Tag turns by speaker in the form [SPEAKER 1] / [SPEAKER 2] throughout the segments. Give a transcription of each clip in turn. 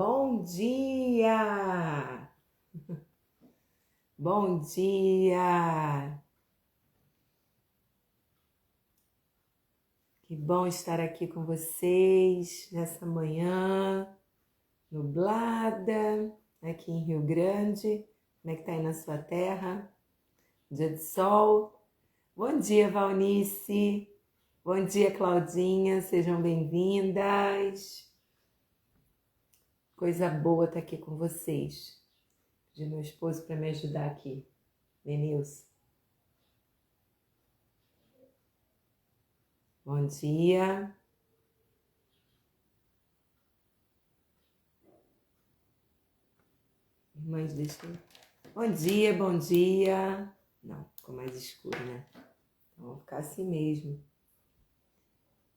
[SPEAKER 1] Bom dia! Bom dia! Que bom estar aqui com vocês nessa manhã nublada, aqui em Rio Grande. Como é que tá aí na sua terra? Dia de sol. Bom dia, Valnice! Bom dia, Claudinha! Sejam bem-vindas! Coisa boa estar aqui com vocês. Pedi meu esposo para me ajudar aqui. Denilson. Bom dia. Irmãs, deixa eu... Bom dia, bom dia. Não, ficou mais escuro, né? Então, vou ficar assim mesmo.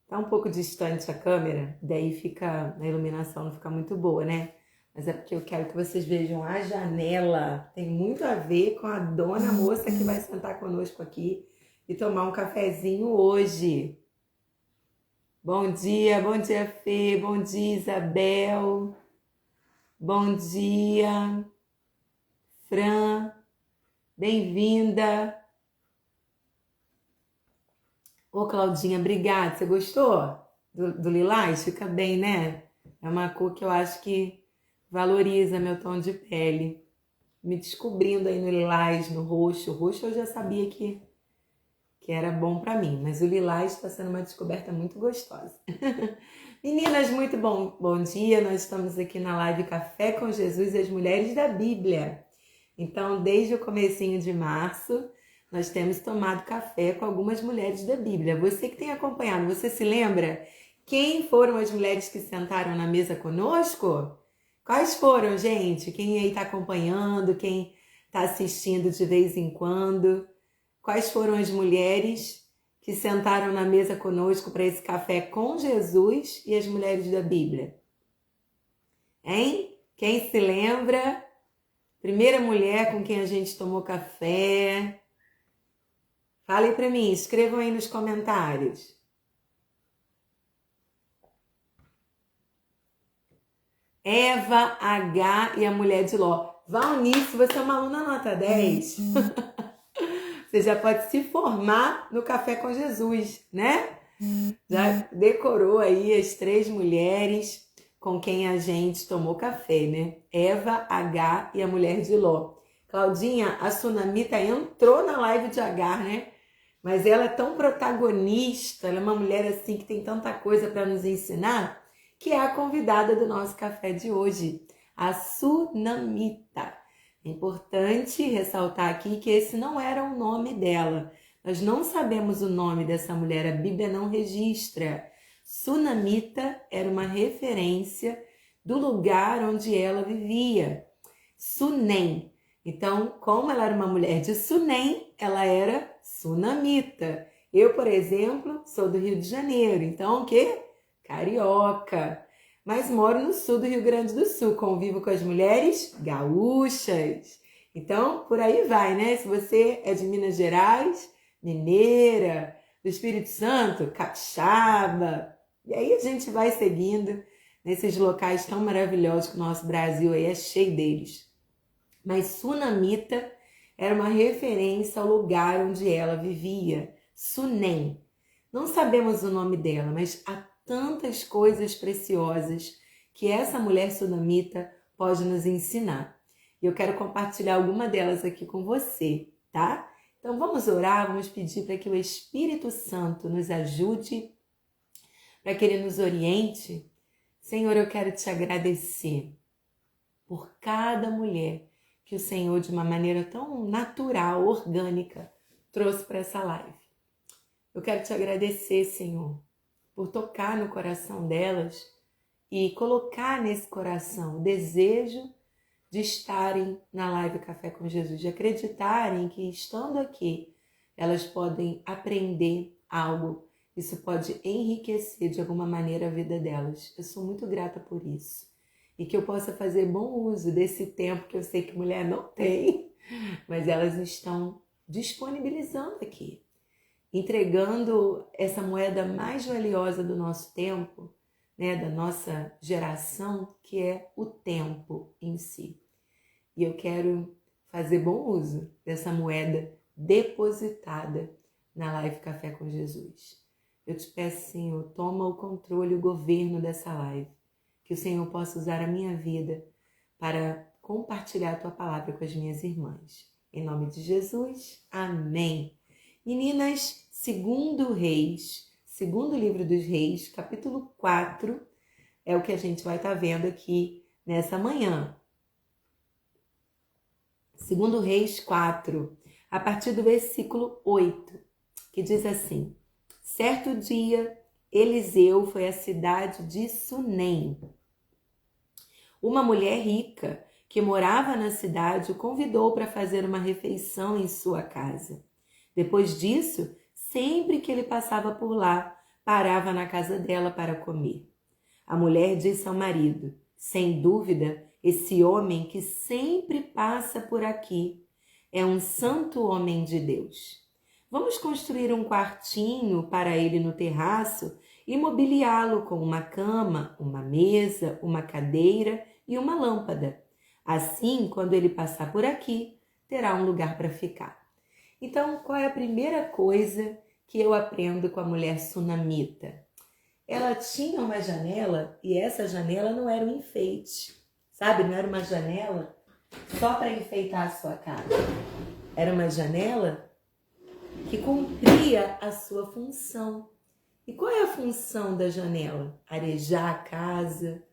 [SPEAKER 1] Tá um pouco distante a câmera, daí fica, a iluminação não fica muito boa, né? Mas é porque eu quero que vocês vejam a janela. Tem muito a ver com a dona moça que vai sentar conosco aqui e tomar um cafezinho hoje. Bom dia, Fê. Bom dia, Isabel. Bom dia, Fran. Bem-vinda. Ô, Claudinha, obrigada. Você gostou do lilás? Fica bem, né? É uma cor que eu acho que valoriza meu tom de pele. Me descobrindo aí no lilás, no roxo. O roxo eu já sabia que era bom para mim, mas o lilás está sendo uma descoberta muito gostosa. Meninas, muito bom dia. Nós estamos aqui na live Café com Jesus e as Mulheres da Bíblia. Então, desde o comecinho de março, nós temos tomado café com algumas mulheres da Bíblia. Você que tem acompanhado, você se lembra quem foram as mulheres que sentaram na mesa conosco? Quais foram, gente? Quem aí está acompanhando, quem está assistindo de vez em quando? Quais foram as mulheres que sentaram na mesa conosco para esse café com Jesus e as mulheres da Bíblia? Hein? Quem se lembra? Primeira mulher com quem a gente tomou café. Falem para mim, escrevam aí nos comentários. Eva, H e a mulher de Ló. Valnice, você é uma aluna nota 10. Você já pode se formar no Café com Jesus, né? Já decorou aí as 3 mulheres com quem a gente tomou café, né? Eva, H e a mulher de Ló. Claudinha, a Sunamita entrou na live de H, né? Mas ela é tão protagonista, ela é uma mulher assim que tem tanta coisa para nos ensinar, que é a convidada do nosso café de hoje, a Sunamita. É importante ressaltar aqui que esse não era o nome dela. Nós não sabemos o nome dessa mulher, a Bíblia não registra. Sunamita era uma referência do lugar onde ela vivia, Sunem. Então, como ela era uma mulher de Sunem, ela era sunamita. Eu, por exemplo, sou do Rio de Janeiro, então o quê? Carioca. Mas moro no sul do Rio Grande do Sul, convivo com as mulheres gaúchas. Então, por aí vai, né? Se você é de Minas Gerais, mineira, do Espírito Santo, capixaba. E aí a gente vai seguindo nesses locais tão maravilhosos que o nosso Brasil aí é cheio deles. Mas Sunamita era uma referência ao lugar onde ela vivia, Sunem. Não sabemos o nome dela, mas há tantas coisas preciosas que essa mulher sunamita pode nos ensinar. E eu quero compartilhar alguma delas aqui com você, tá? Então vamos orar, vamos pedir para que o Espírito Santo nos ajude, para que ele nos oriente. Senhor, eu quero te agradecer por cada mulher que o Senhor, de uma maneira tão natural, orgânica, trouxe para essa live. Eu quero te agradecer, Senhor, por tocar no coração delas e colocar nesse coração o desejo de estarem na live Café com Jesus, de acreditarem que, estando aqui, elas podem aprender algo. Isso pode enriquecer de alguma maneira a vida delas. Eu sou muito grata por isso. E que eu possa fazer bom uso desse tempo que eu sei que mulher não tem, mas elas estão disponibilizando aqui, entregando essa moeda mais valiosa do nosso tempo, né, da nossa geração, que é o tempo em si. E eu quero fazer bom uso dessa moeda depositada na Live Café com Jesus. Eu te peço, Senhor, toma o controle, o governo dessa live. Que o Senhor possa usar a minha vida para compartilhar a tua palavra com as minhas irmãs. Em nome de Jesus, amém. Meninas, segundo Reis, segundo livro dos Reis, capítulo 4, é o que a gente vai estar vendo aqui nessa manhã. Segundo Reis 4, a partir do versículo 8, que diz assim: certo dia, Eliseu foi à cidade de Sunem. Uma mulher rica que morava na cidade o convidou para fazer uma refeição em sua casa. Depois disso, sempre que ele passava por lá, parava na casa dela para comer. A mulher disse ao marido: sem dúvida, esse homem que sempre passa por aqui é um santo homem de Deus. Vamos construir um quartinho para ele no terraço e mobiliá-lo com uma cama, uma mesa, uma cadeira e uma lâmpada. Assim, quando ele passar por aqui, terá um lugar para ficar. Então, qual é a primeira coisa que eu aprendo com a mulher sunamita? Ela tinha uma janela e essa janela não era um enfeite, sabe? Não era uma janela só para enfeitar a sua casa. Era uma janela que cumpria a sua função. E qual é a função da janela? Arejar a casa,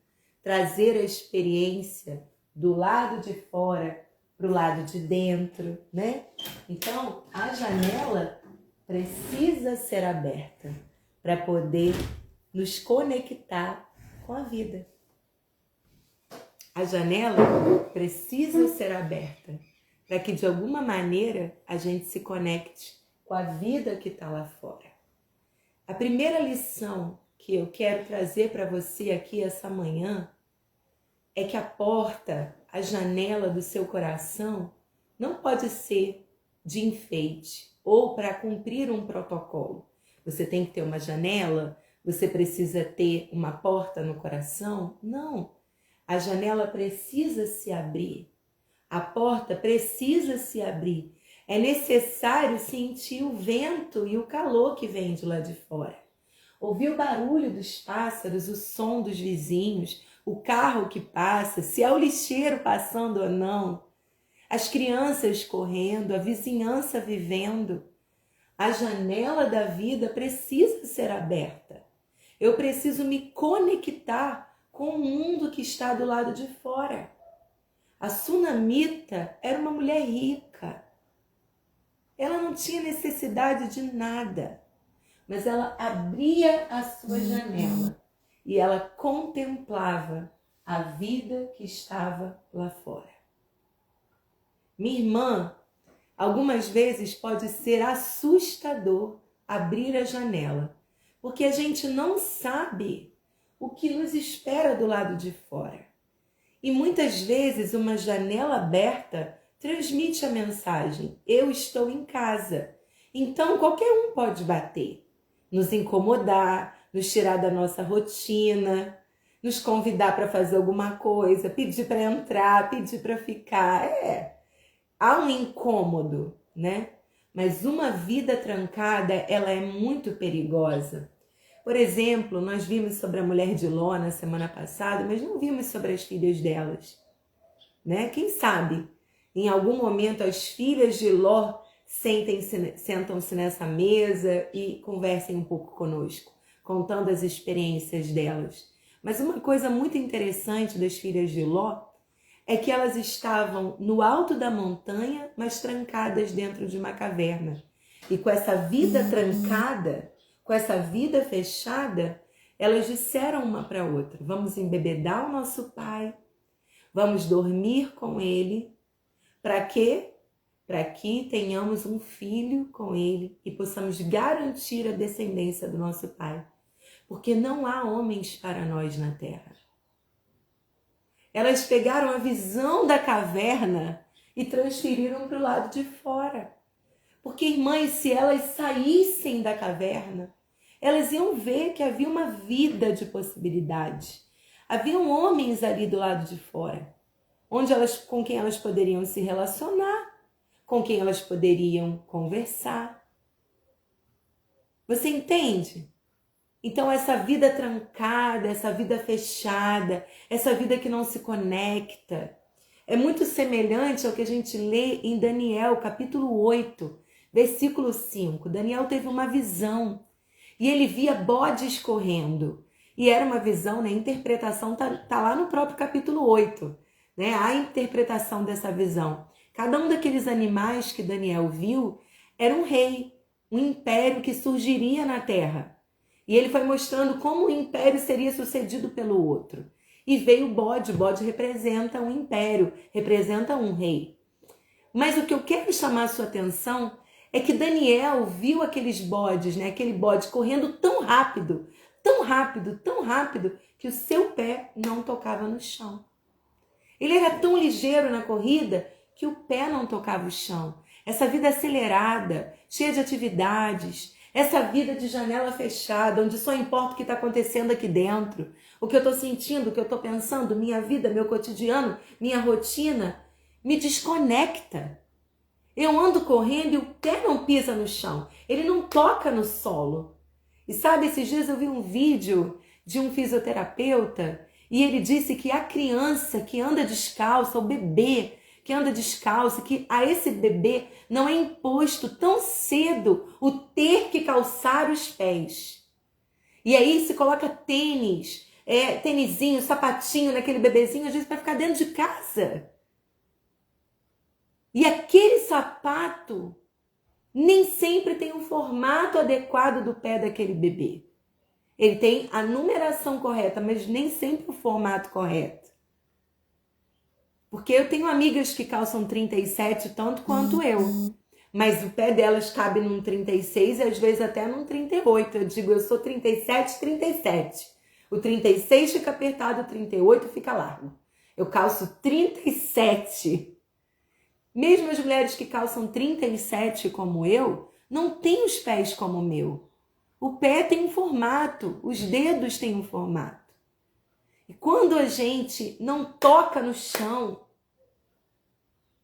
[SPEAKER 1] trazer a experiência do lado de fora para o lado de dentro, né? Então, a janela precisa ser aberta para poder nos conectar com a vida. A janela precisa ser aberta para que, de alguma maneira, a gente se conecte com a vida que está lá fora. A primeira lição que eu quero trazer para você aqui essa manhã é que a porta, a janela do seu coração não pode ser de enfeite ou para cumprir um protocolo. Você tem que ter uma janela, você precisa ter uma porta no coração? Não. A janela precisa se abrir. A porta precisa se abrir. É necessário sentir o vento e o calor que vem de lá de fora. Ouvir o barulho dos pássaros, o som dos vizinhos, o carro que passa, se é o lixeiro passando ou não, as crianças correndo, a vizinhança vivendo. A janela da vida precisa ser aberta. Eu preciso me conectar com o mundo que está do lado de fora. A sunamita era uma mulher rica. Ela não tinha necessidade de nada, mas ela abria a sua janela e ela contemplava a vida que estava lá fora. Minha irmã, algumas vezes pode ser assustador abrir a janela, porque a gente não sabe o que nos espera do lado de fora. E muitas vezes uma janela aberta transmite a mensagem: eu estou em casa. Então qualquer um pode bater, nos incomodar, nos tirar da nossa rotina, nos convidar para fazer alguma coisa, pedir para entrar, pedir para ficar. Há um incômodo, né? Mas uma vida trancada, ela é muito perigosa. Por exemplo, nós vimos sobre a mulher de Ló na semana passada, mas não vimos sobre as filhas delas, né? Quem sabe, em algum momento, as filhas de Ló sentam-se nessa mesa e conversem um pouco conosco, contando as experiências delas. Mas uma coisa muito interessante das filhas de Ló é que elas estavam no alto da montanha, mas trancadas dentro de uma caverna. E com essa vida trancada, com essa vida fechada, elas disseram uma para a outra: vamos embebedar o nosso pai, vamos dormir com ele. Para quê? Para que tenhamos um filho com ele e possamos garantir a descendência do nosso pai. Porque não há homens para nós na terra. Elas pegaram a visão da caverna e transferiram para o lado de fora. Porque, irmãs, se elas saíssem da caverna, elas iam ver que havia uma vida de possibilidades. Haviam homens ali do lado de fora, com quem elas poderiam se relacionar, com quem elas poderiam conversar. Você entende? Então essa vida trancada, essa vida fechada, essa vida que não se conecta, é muito semelhante ao que a gente lê em Daniel, capítulo 8, versículo 5. Daniel teve uma visão e ele via bodes correndo. E era uma visão, né? A interpretação tá lá no próprio capítulo 8, né? A interpretação dessa visão. Cada um daqueles animais que Daniel viu era um rei, um império que surgiria na terra. E ele foi mostrando como o império seria sucedido pelo outro. E veio o bode representa um império, representa um rei. Mas o que eu quero chamar a sua atenção é que Daniel viu aqueles bodes, né? Aquele bode correndo tão rápido, tão rápido, tão rápido, que o seu pé não tocava no chão. Ele era tão ligeiro na corrida que o pé não tocava o chão. Essa vida acelerada, cheia de atividades, essa vida de janela fechada, onde só importa o que está acontecendo aqui dentro, o que eu estou sentindo, o que eu estou pensando, minha vida, meu cotidiano, minha rotina, me desconecta. Eu ando correndo e o pé não pisa no chão, ele não toca no solo. E sabe, esses dias eu vi um vídeo de um fisioterapeuta e ele disse que a criança que anda descalça, o bebê que anda descalço, que a esse bebê não é imposto tão cedo o ter que calçar os pés. E aí se coloca tênis, tênisinho, sapatinho naquele bebezinho, às vezes para ficar dentro de casa. E aquele sapato nem sempre tem o formato adequado do pé daquele bebê. Ele tem a numeração correta, mas nem sempre o formato correto. Porque eu tenho amigas que calçam 37 tanto quanto eu. Mas o pé delas cabe num 36 e às vezes até num 38. Eu digo, eu sou 37, 37. O 36 fica apertado, o 38 fica largo. Eu calço 37. Mesmo as mulheres que calçam 37 como eu, não têm os pés como o meu. O pé tem um formato, os dedos têm um formato. E quando a gente não toca no chão,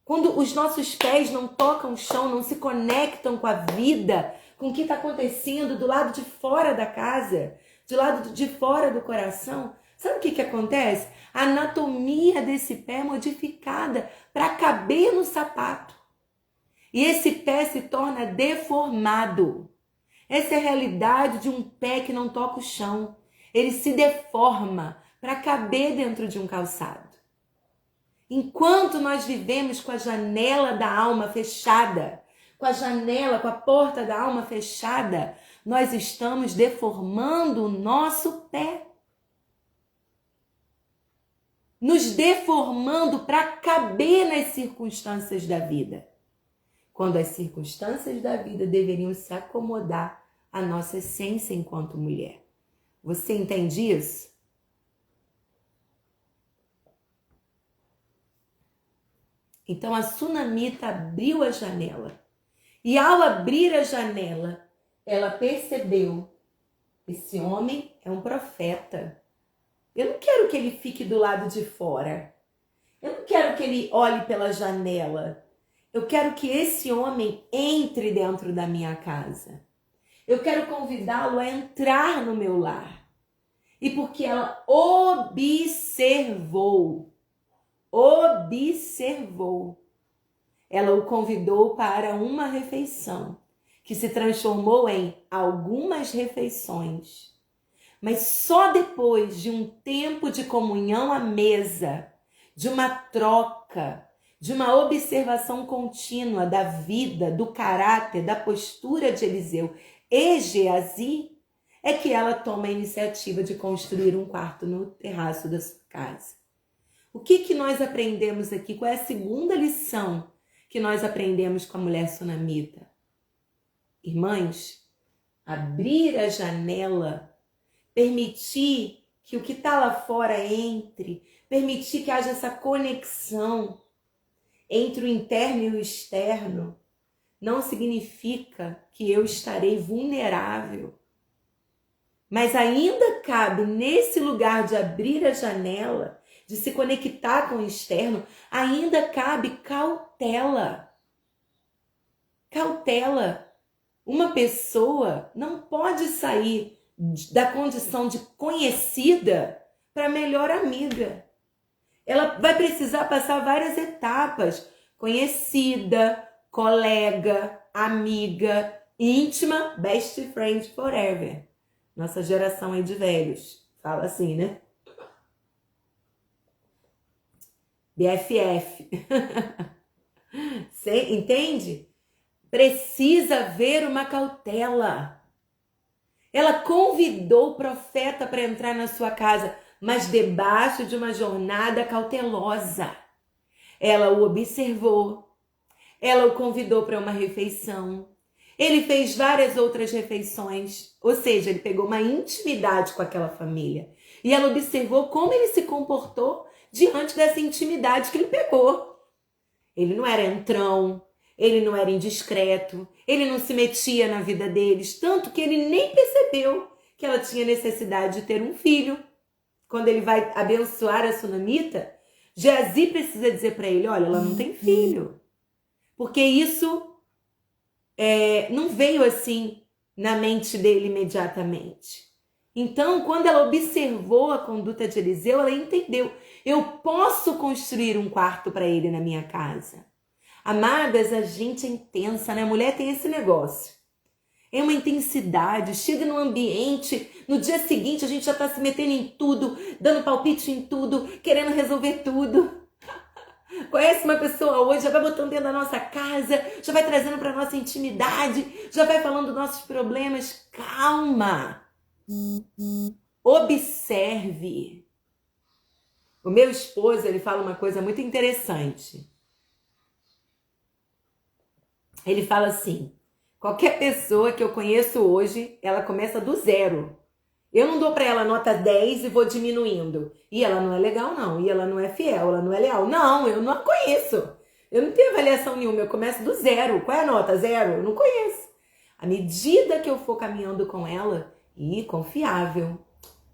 [SPEAKER 1] quando os nossos pés não tocam o chão, não se conectam com a vida, com o que está acontecendo do lado de fora da casa, do lado de fora do coração, sabe o que acontece? A anatomia desse pé é modificada para caber no sapato. E esse pé se torna deformado. Essa é a realidade de um pé que não toca o chão. Ele se deforma para caber dentro de um calçado. Enquanto nós vivemos com a janela da alma fechada, com a porta da alma fechada, nós estamos deformando o nosso pé. Nos deformando para caber nas circunstâncias da vida. Quando as circunstâncias da vida deveriam se acomodar à nossa essência enquanto mulher. Você entende isso? Então a sunamita abriu a janela. E ao abrir a janela, ela percebeu: esse homem é um profeta. Eu não quero que ele fique do lado de fora. Eu não quero que ele olhe pela janela. Eu quero que esse homem entre dentro da minha casa. Eu quero convidá-lo a entrar no meu lar. E porque ela observou, ela o convidou para uma refeição, que se transformou em algumas refeições. Mas só depois de um tempo de comunhão à mesa, de uma troca, de uma observação contínua da vida, do caráter, da postura de Eliseu e Geazi, é que ela toma a iniciativa de construir um quarto no terraço da sua casa. O que nós aprendemos aqui? Qual é a segunda lição que nós aprendemos com a mulher sunamita? Irmãs, abrir a janela, permitir que o que está lá fora entre, permitir que haja essa conexão entre o interno e o externo, não significa que eu estarei vulnerável. Mas ainda cabe nesse lugar de abrir a janela, de se conectar com o externo, ainda cabe cautela. Cautela. Uma pessoa não pode sair da condição de conhecida para melhor amiga. Ela vai precisar passar várias etapas. Conhecida, colega, amiga, íntima, best friend forever. Nossa geração aí de velhos fala assim, né? BFF. Você entende? Precisa haver uma cautela. Ela convidou o profeta para entrar na sua casa, mas debaixo de uma jornada cautelosa. Ela o observou, ela o convidou para uma refeição. Ele fez várias outras refeições, ou seja, ele pegou uma intimidade com aquela família. E ela observou como ele se comportou diante dessa intimidade que ele pegou. Ele não era entrão, ele não era indiscreto, ele não se metia na vida deles, tanto que ele nem percebeu que ela tinha necessidade de ter um filho. Quando ele vai abençoar a sunamita, Geazi precisa dizer para ele, olha, ela não tem filho. Porque isso não veio assim na mente dele imediatamente. Então, quando ela observou a conduta de Eliseu, ela entendeu, eu posso construir um quarto para ele na minha casa. Amadas, a gente é intensa, né? A mulher tem esse negócio. É uma intensidade, chega no ambiente, no dia seguinte a gente já está se metendo em tudo, dando palpite em tudo, querendo resolver tudo. Conhece uma pessoa hoje, já vai botando dentro da nossa casa, já vai trazendo para nossa intimidade, já vai falando dos nossos problemas. Calma! Observe. O meu esposo, ele fala uma coisa muito interessante. Ele fala assim, qualquer pessoa que eu conheço hoje, ela começa do zero. Eu não dou para ela nota 10 e vou diminuindo. E ela não é legal, não. E ela não é fiel, ela não é leal. Não, eu não a conheço. Eu não tenho avaliação nenhuma, eu começo do zero. Qual é a nota? Zero? Eu não conheço. À medida que eu for caminhando com ela, confiável,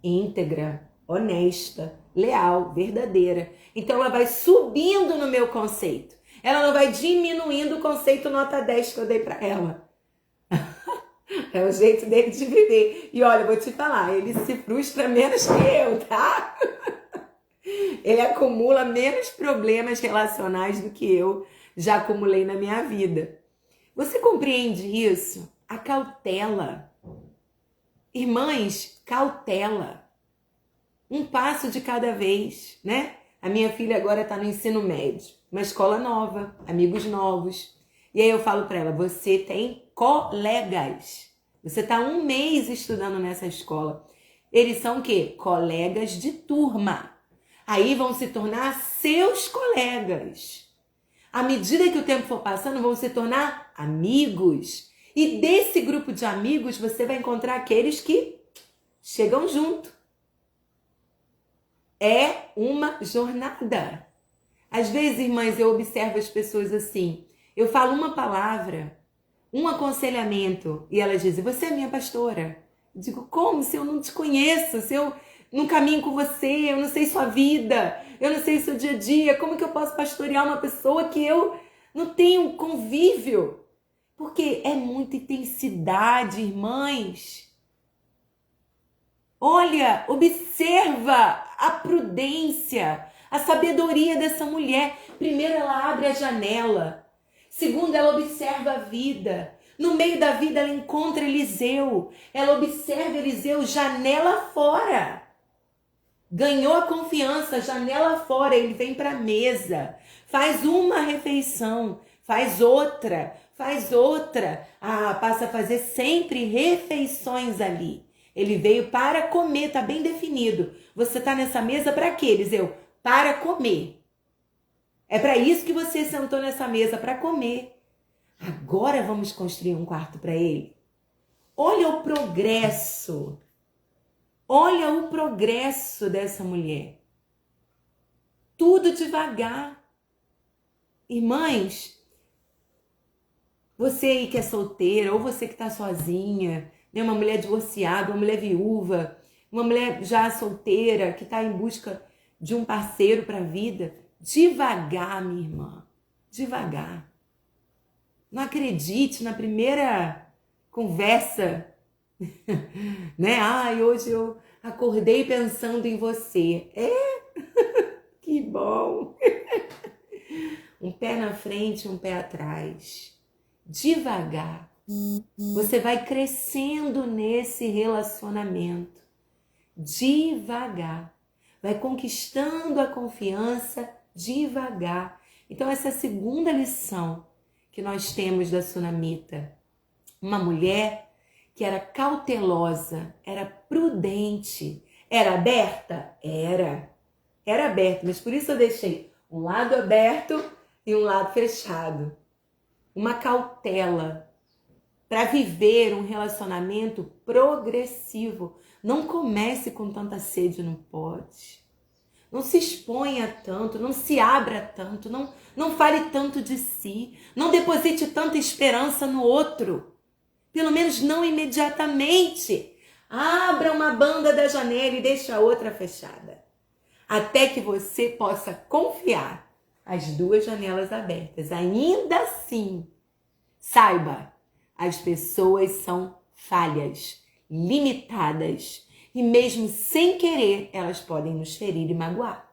[SPEAKER 1] íntegra, honesta, leal, verdadeira. Então ela vai subindo no meu conceito. Ela não vai diminuindo o conceito nota 10 que eu dei para ela. É o jeito dele de viver. E olha, eu vou te falar, ele se frustra menos que eu, tá? Ele acumula menos problemas relacionais do que eu já acumulei na minha vida. Você compreende isso? A cautela. Irmãs, cautela. Um passo de cada vez, né? A minha filha agora está no ensino médio, uma escola nova, amigos novos. E aí eu falo para ela, você tem colegas. Você está 1 mês estudando nessa escola. Eles são o quê? Colegas de turma. Aí vão se tornar seus colegas. À medida que o tempo for passando, vão se tornar amigos. E desse grupo de amigos, você vai encontrar aqueles que chegam junto. É uma jornada. Às vezes, irmãs, eu observo as pessoas assim. Eu falo uma palavra, um aconselhamento, e elas dizem, você é minha pastora. Eu digo, como? Se eu não te conheço, se eu não caminho com você, eu não sei sua vida, eu não sei seu dia a dia, como que eu posso pastorear uma pessoa que eu não tenho convívio? Porque é muita intensidade, irmãs. Olha, observa a prudência, a sabedoria dessa mulher. Primeiro, ela abre a janela. Segundo, ela observa a vida. No meio da vida, ela encontra Eliseu. Ela observa Eliseu janela fora. Ganhou a confiança, janela fora. Ele vem para a mesa. Faz uma refeição. Faz outra. Faz outra. Passa a fazer sempre refeições ali. Ele veio para comer, está bem definido. Você está nessa mesa para quê, Eliseu? Para comer. É para isso que você sentou nessa mesa, para comer. Agora vamos construir um quarto para ele. Olha o progresso. Olha o progresso dessa mulher. Tudo devagar. Irmãs, você aí que é solteira ou você que está sozinha, né? Uma mulher divorciada, uma mulher viúva, uma mulher já solteira que está em busca de um parceiro para a vida. Devagar, minha irmã, devagar. Não acredite na primeira conversa, né? Ai, hoje eu acordei pensando em você. Que bom. Um pé na frente, um pé atrás. Devagar. Você vai crescendo nesse relacionamento. Devagar. Vai conquistando a confiança devagar. Então, essa é a segunda lição que nós temos da Sunamita. Uma mulher que era cautelosa, era prudente. Era aberta? Era. Era aberta, mas por isso eu deixei um lado aberto e um lado fechado. Uma cautela para viver um relacionamento progressivo. Não comece com tanta sede no pote. Não se exponha tanto, não se abra tanto, não fale tanto de si, não deposite tanta esperança no outro. Pelo menos não imediatamente. Abra uma banda da janela e deixe a outra fechada. Até que você possa confiar as duas janelas abertas. Ainda assim, saiba, as pessoas são falhas, limitadas. E mesmo sem querer, elas podem nos ferir e magoar.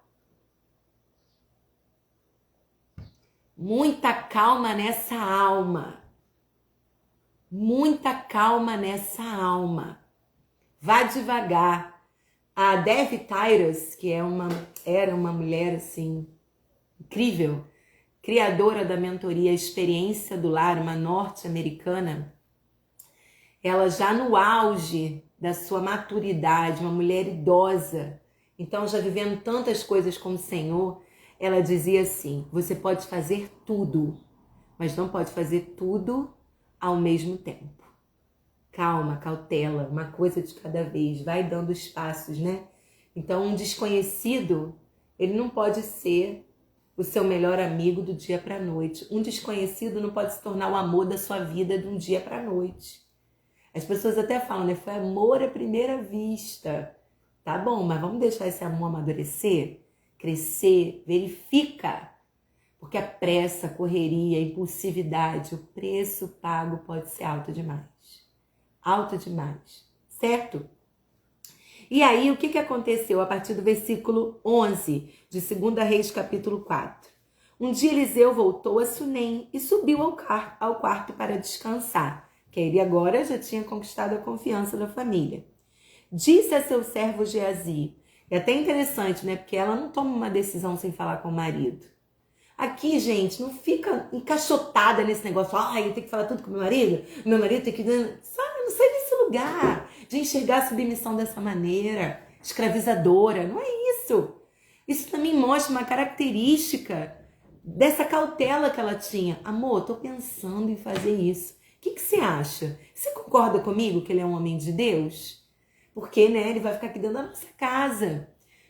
[SPEAKER 1] Muita calma nessa alma. Muita calma nessa alma. Vá devagar. A Dev Tyrus, que era uma mulher assim incrível, criadora da mentoria Experiência do Lar, uma norte-americana, ela já no auge da sua maturidade, uma mulher idosa, então já vivendo tantas coisas com o Senhor, ela dizia assim: você pode fazer tudo, mas não pode fazer tudo ao mesmo tempo. Calma, cautela, uma coisa de cada vez, vai dando os passos, né? Então, um desconhecido, ele não pode ser o seu melhor amigo do dia para a noite. Um desconhecido não pode se tornar o amor da sua vida de um dia para a noite. As pessoas até falam, né? Foi amor à primeira vista. Tá bom, mas vamos deixar esse amor amadurecer, crescer, verifica. Porque a pressa, a correria, a impulsividade, o preço pago pode ser alto demais. Alto demais, certo? E aí, o que aconteceu a partir do versículo 11 de 2 Reis, capítulo 4? Um dia Eliseu voltou a Sunem e subiu ao quarto para descansar, que ele agora já tinha conquistado a confiança da família. Disse a seu servo Geazi, é até interessante, né? Porque ela não toma uma decisão sem falar com o marido. Aqui, gente, não fica encaixotada nesse negócio. Eu tenho que falar tudo com meu marido tem que... Sabe, não sai desse lugar de enxergar a submissão dessa maneira, escravizadora. Não é isso. Isso também mostra uma característica dessa cautela que ela tinha. Amor, tô pensando em fazer isso. O que você acha? Você concorda comigo que ele é um homem de Deus? Porque, né, ele vai ficar aqui dentro da nossa casa.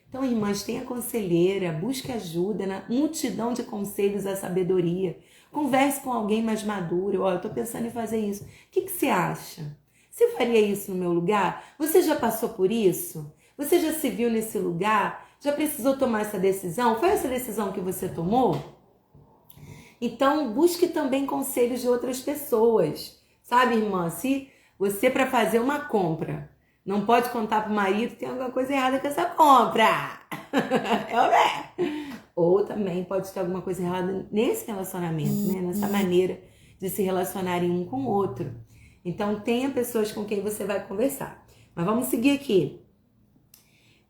[SPEAKER 1] Então, irmãs, tenha conselheira, busque ajuda na multidão de conselhos à sabedoria. Converse com alguém mais maduro. Eu tô pensando em fazer isso. O que você acha? Você faria isso no meu lugar? Você já passou por isso? Você já se viu nesse lugar? Já precisou tomar essa decisão? Foi essa decisão que você tomou? Então, busque também conselhos de outras pessoas. Sabe, irmã, se você, para fazer uma compra, não pode contar pro marido que tem alguma coisa errada com essa compra. Ou também pode ter alguma coisa errada nesse relacionamento, né? Nessa maneira de se relacionarem um com o outro. Então, tenha pessoas com quem você vai conversar. Mas vamos seguir aqui.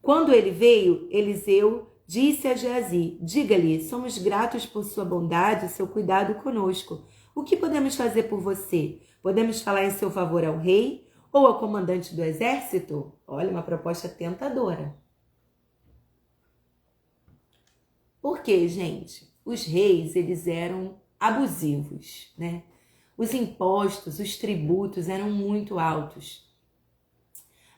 [SPEAKER 1] Quando ele veio, Eliseu disse a Geazi, diga-lhe, somos gratos por sua bondade e seu cuidado conosco. O que podemos fazer por você? Podemos falar em seu favor ao rei ou ao comandante do exército? Olha, uma proposta tentadora. Por quê, gente? Os reis, eles eram abusivos, né? Os impostos, os tributos eram muito altos.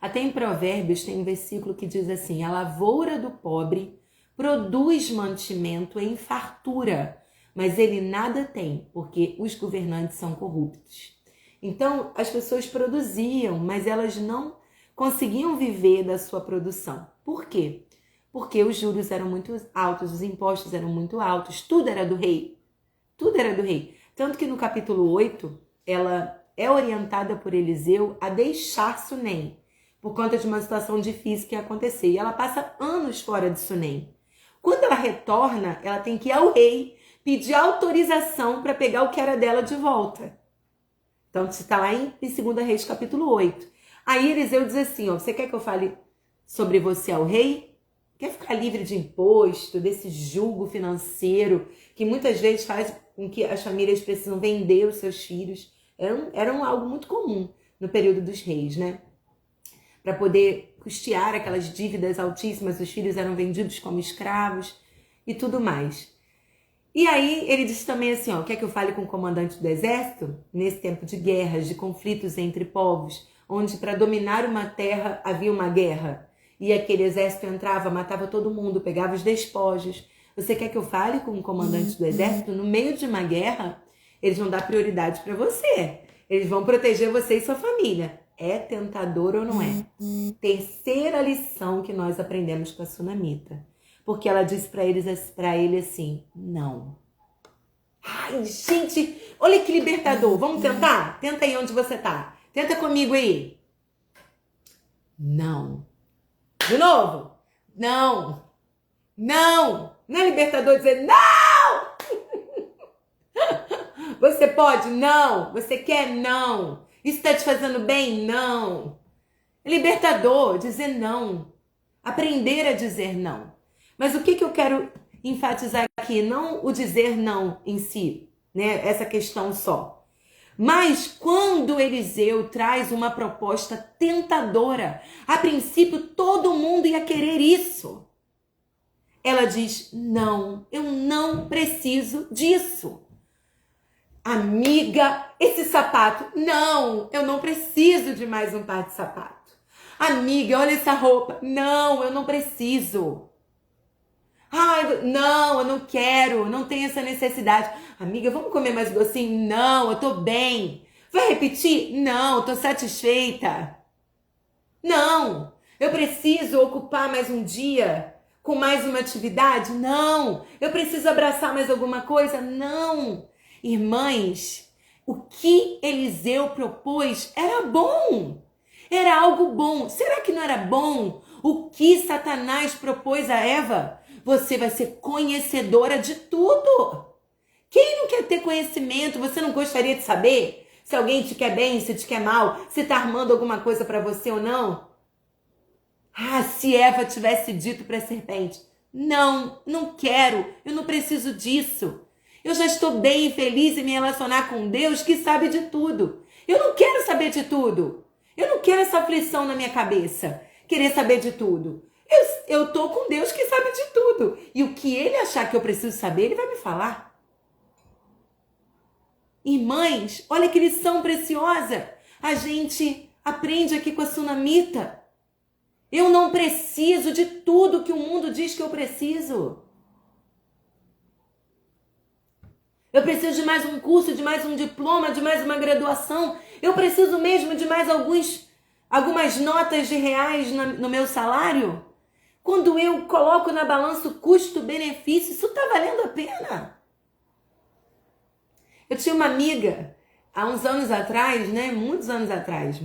[SPEAKER 1] Até em Provérbios tem um versículo que diz assim, a lavoura do pobre produz mantimento em fartura, mas ele nada tem, porque os governantes são corruptos. Então, as pessoas produziam, mas elas não conseguiam viver da sua produção. Por quê? Porque os juros eram muito altos, os impostos eram muito altos, tudo era do rei. Tudo era do rei. Tanto que no capítulo 8, ela é orientada por Eliseu a deixar Sunem, por conta de uma situação difícil que ia acontecer. E ela passa anos fora de Sunem. Quando ela retorna, ela tem que ir ao rei pedir autorização para pegar o que era dela de volta. Então, está lá em 2 Reis, capítulo 8. Aí Eliseu diz assim, ó, você quer que eu fale sobre você ao rei? Quer ficar livre de imposto, desse jugo financeiro, que muitas vezes faz com que as famílias precisam vender os seus filhos. Era algo muito comum no período dos reis, né? Para poder custear aquelas dívidas altíssimas, os filhos eram vendidos como escravos e tudo mais. E aí ele diz também assim, ó, quer que eu fale com o comandante do exército? Nesse tempo de guerras, de conflitos entre povos, onde para dominar uma terra havia uma guerra, e aquele exército entrava, matava todo mundo, pegava os despojos. Você quer que eu fale com o comandante do exército? No meio de uma guerra, eles vão dar prioridade para você. Eles vão proteger você e sua família. É tentador ou não é? Terceira lição que nós aprendemos com a Sunamita. Porque ela disse para ele assim, não. Ai, gente, olha que libertador. Vamos tentar? Tenta aí onde você tá. Tenta comigo aí. Não. De novo. Não. Não. Não é libertador dizer não. Você pode? Não. Você quer? Não. Isso está te fazendo bem? Não. É libertador dizer não. Aprender a dizer não. Mas o que eu quero enfatizar aqui? Não o dizer não em si, né? Essa questão só. Mas quando Eliseu traz uma proposta tentadora, a princípio todo mundo ia querer isso. Ela diz, não, eu não preciso disso. Amiga, esse sapato, não, eu não preciso de mais um par de sapato. Amiga, olha essa roupa, não, eu não preciso. Ai, não, eu não quero, não tenho essa necessidade. Amiga, vamos comer mais docinho? Não, eu tô bem. Vai repetir? Não, eu tô satisfeita. Não, eu preciso ocupar mais um dia com mais uma atividade? Não, eu preciso abraçar mais alguma coisa? Não. Irmãs, o que Eliseu propôs era bom. Era algo bom. Será que não era bom o que Satanás propôs a Eva? Você vai ser conhecedora de tudo. Quem não quer ter conhecimento? Você não gostaria de saber se alguém te quer bem, se te quer mal, se está armando alguma coisa para você ou não? Ah, se Eva tivesse dito para a serpente, não, não quero, eu não preciso disso. Eu já estou bem e feliz em me relacionar com Deus que sabe de tudo. Eu não quero saber de tudo. Eu não quero essa aflição na minha cabeça, querer saber de tudo. Eu estou com Deus que sabe de tudo. E o que Ele achar que eu preciso saber, Ele vai me falar. Irmãs, olha que lição preciosa. A gente aprende aqui com a Sunamita. Eu não preciso de tudo que o mundo diz que eu preciso. Eu preciso de mais um curso, de mais um diploma, de mais uma graduação. Eu preciso mesmo de mais algumas notas de reais no meu salário. Quando eu coloco na balança o custo-benefício, isso está valendo a pena. Eu tinha uma amiga, há uns anos atrás, né? Muitos anos atrás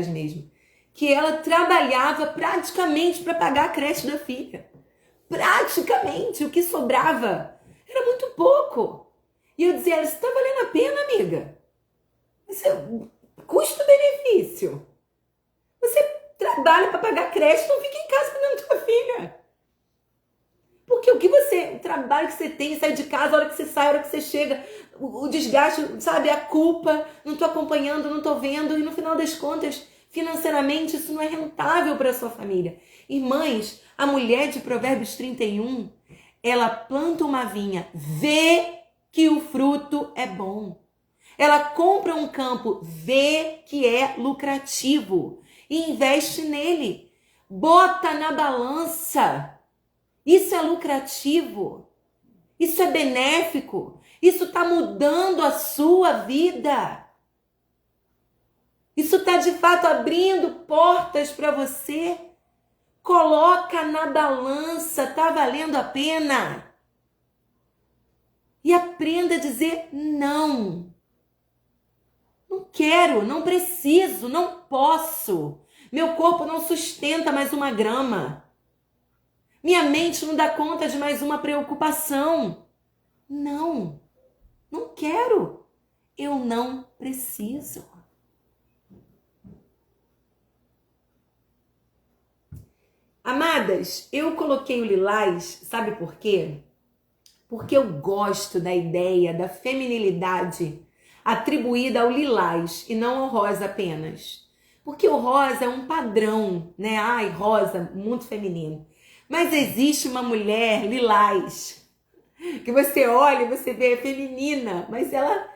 [SPEAKER 1] mesmo, que ela trabalhava praticamente para pagar a creche da filha. Praticamente, o que sobrava era muito pouco. E eu dizia, isso está valendo a pena, amiga? Isso é custo-benefício. Você trabalha para pagar creche, não fica em casa cuidando da tua filha. Porque o trabalho que você tem, sai de casa, a hora que você sai, a hora que você chega, o desgaste, sabe, a culpa, não estou acompanhando, não estou vendo, e no final das contas, financeiramente, isso não é rentável para a sua família. Irmãs, a mulher de Provérbios 31, ela planta uma vinha, vê que o fruto é bom. Ela compra um campo, vê que é lucrativo e investe nele. Bota na balança. Isso é lucrativo. Isso é benéfico. Isso está mudando a sua vida. Isso está de fato abrindo portas para você? Coloca na balança, está valendo a pena? E aprenda a dizer não. Não quero, não preciso, não posso. Meu corpo não sustenta mais uma grama. Minha mente não dá conta de mais uma preocupação. Não, não quero. Eu não preciso. Amadas, eu coloquei o lilás, sabe por quê? Porque eu gosto da ideia da feminilidade atribuída ao lilás e não ao rosa apenas. Porque o rosa é um padrão, né? Ai, rosa, muito feminino. Mas existe uma mulher lilás, que você olha e você vê é feminina, mas ela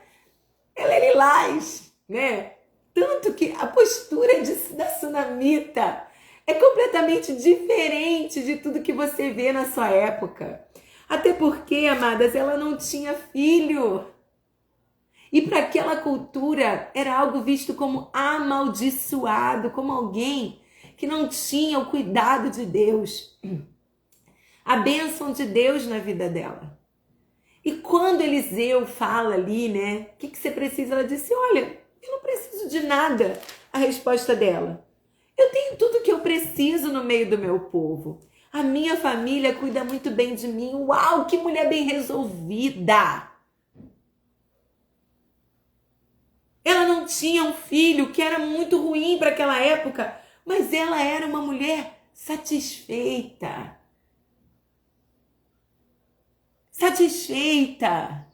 [SPEAKER 1] é lilás, né? Tanto que a postura da sunamita é completamente diferente de tudo que você vê na sua época. Até porque, amadas, ela não tinha filho. E para aquela cultura era algo visto como amaldiçoado, como alguém que não tinha o cuidado de Deus, a bênção de Deus na vida dela. E quando Eliseu fala ali, né, o que você precisa? Ela disse, olha, eu não preciso de nada. A resposta dela, eu tenho tudo que eu preciso no meio do meu povo. A minha família cuida muito bem de mim. Uau, que mulher bem resolvida. Ela não tinha um filho, que era muito ruim para aquela época, mas ela era uma mulher satisfeita. Satisfeita.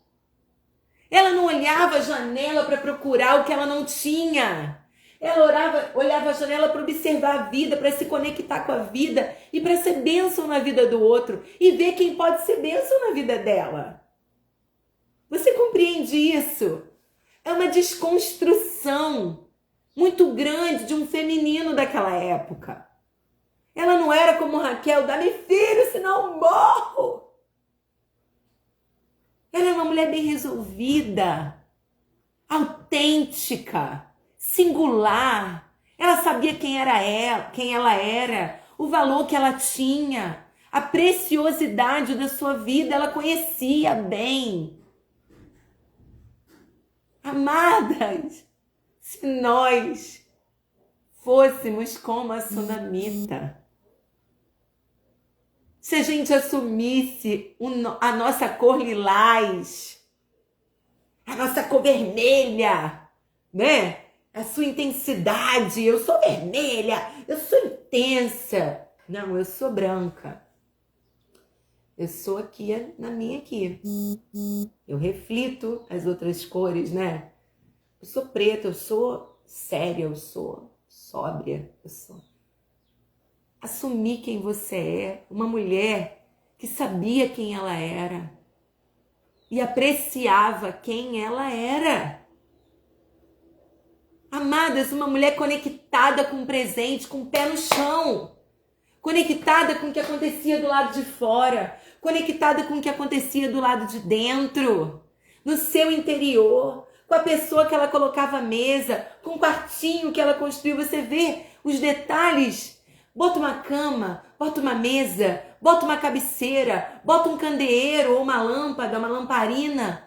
[SPEAKER 1] Ela não olhava a janela para procurar o que ela não tinha. Ela olhava a janela para observar a vida, para se conectar com a vida e para ser bênção na vida do outro e ver quem pode ser bênção na vida dela. Você compreende isso? É uma desconstrução muito grande de um feminino daquela época. Ela não era como Raquel, dá-me filho, senão eu morro. Ela é uma mulher bem resolvida, autêntica, singular. Ela sabia quem ela era, o valor que ela tinha, a preciosidade da sua vida, ela conhecia bem. Amadas, se nós fôssemos como a sunamita, se a gente assumisse a nossa cor lilás, a nossa cor vermelha, né? A sua intensidade, eu sou vermelha, eu sou intensa. Não, eu sou branca. Eu sou aqui, na minha aqui. Eu reflito as outras cores, né? Eu sou preta, eu sou séria, eu sou sóbria, eu sou... Assumir quem você é, uma mulher que sabia quem ela era e apreciava quem ela era. Amadas, uma mulher conectada com o presente, com o pé no chão, conectada com o que acontecia do lado de fora, conectada com o que acontecia do lado de dentro, no seu interior, com a pessoa que ela colocava à mesa, com o quartinho que ela construiu. Você vê os detalhes. Bota uma cama, bota uma mesa, bota uma cabeceira, bota um candeeiro ou uma lâmpada, uma lamparina.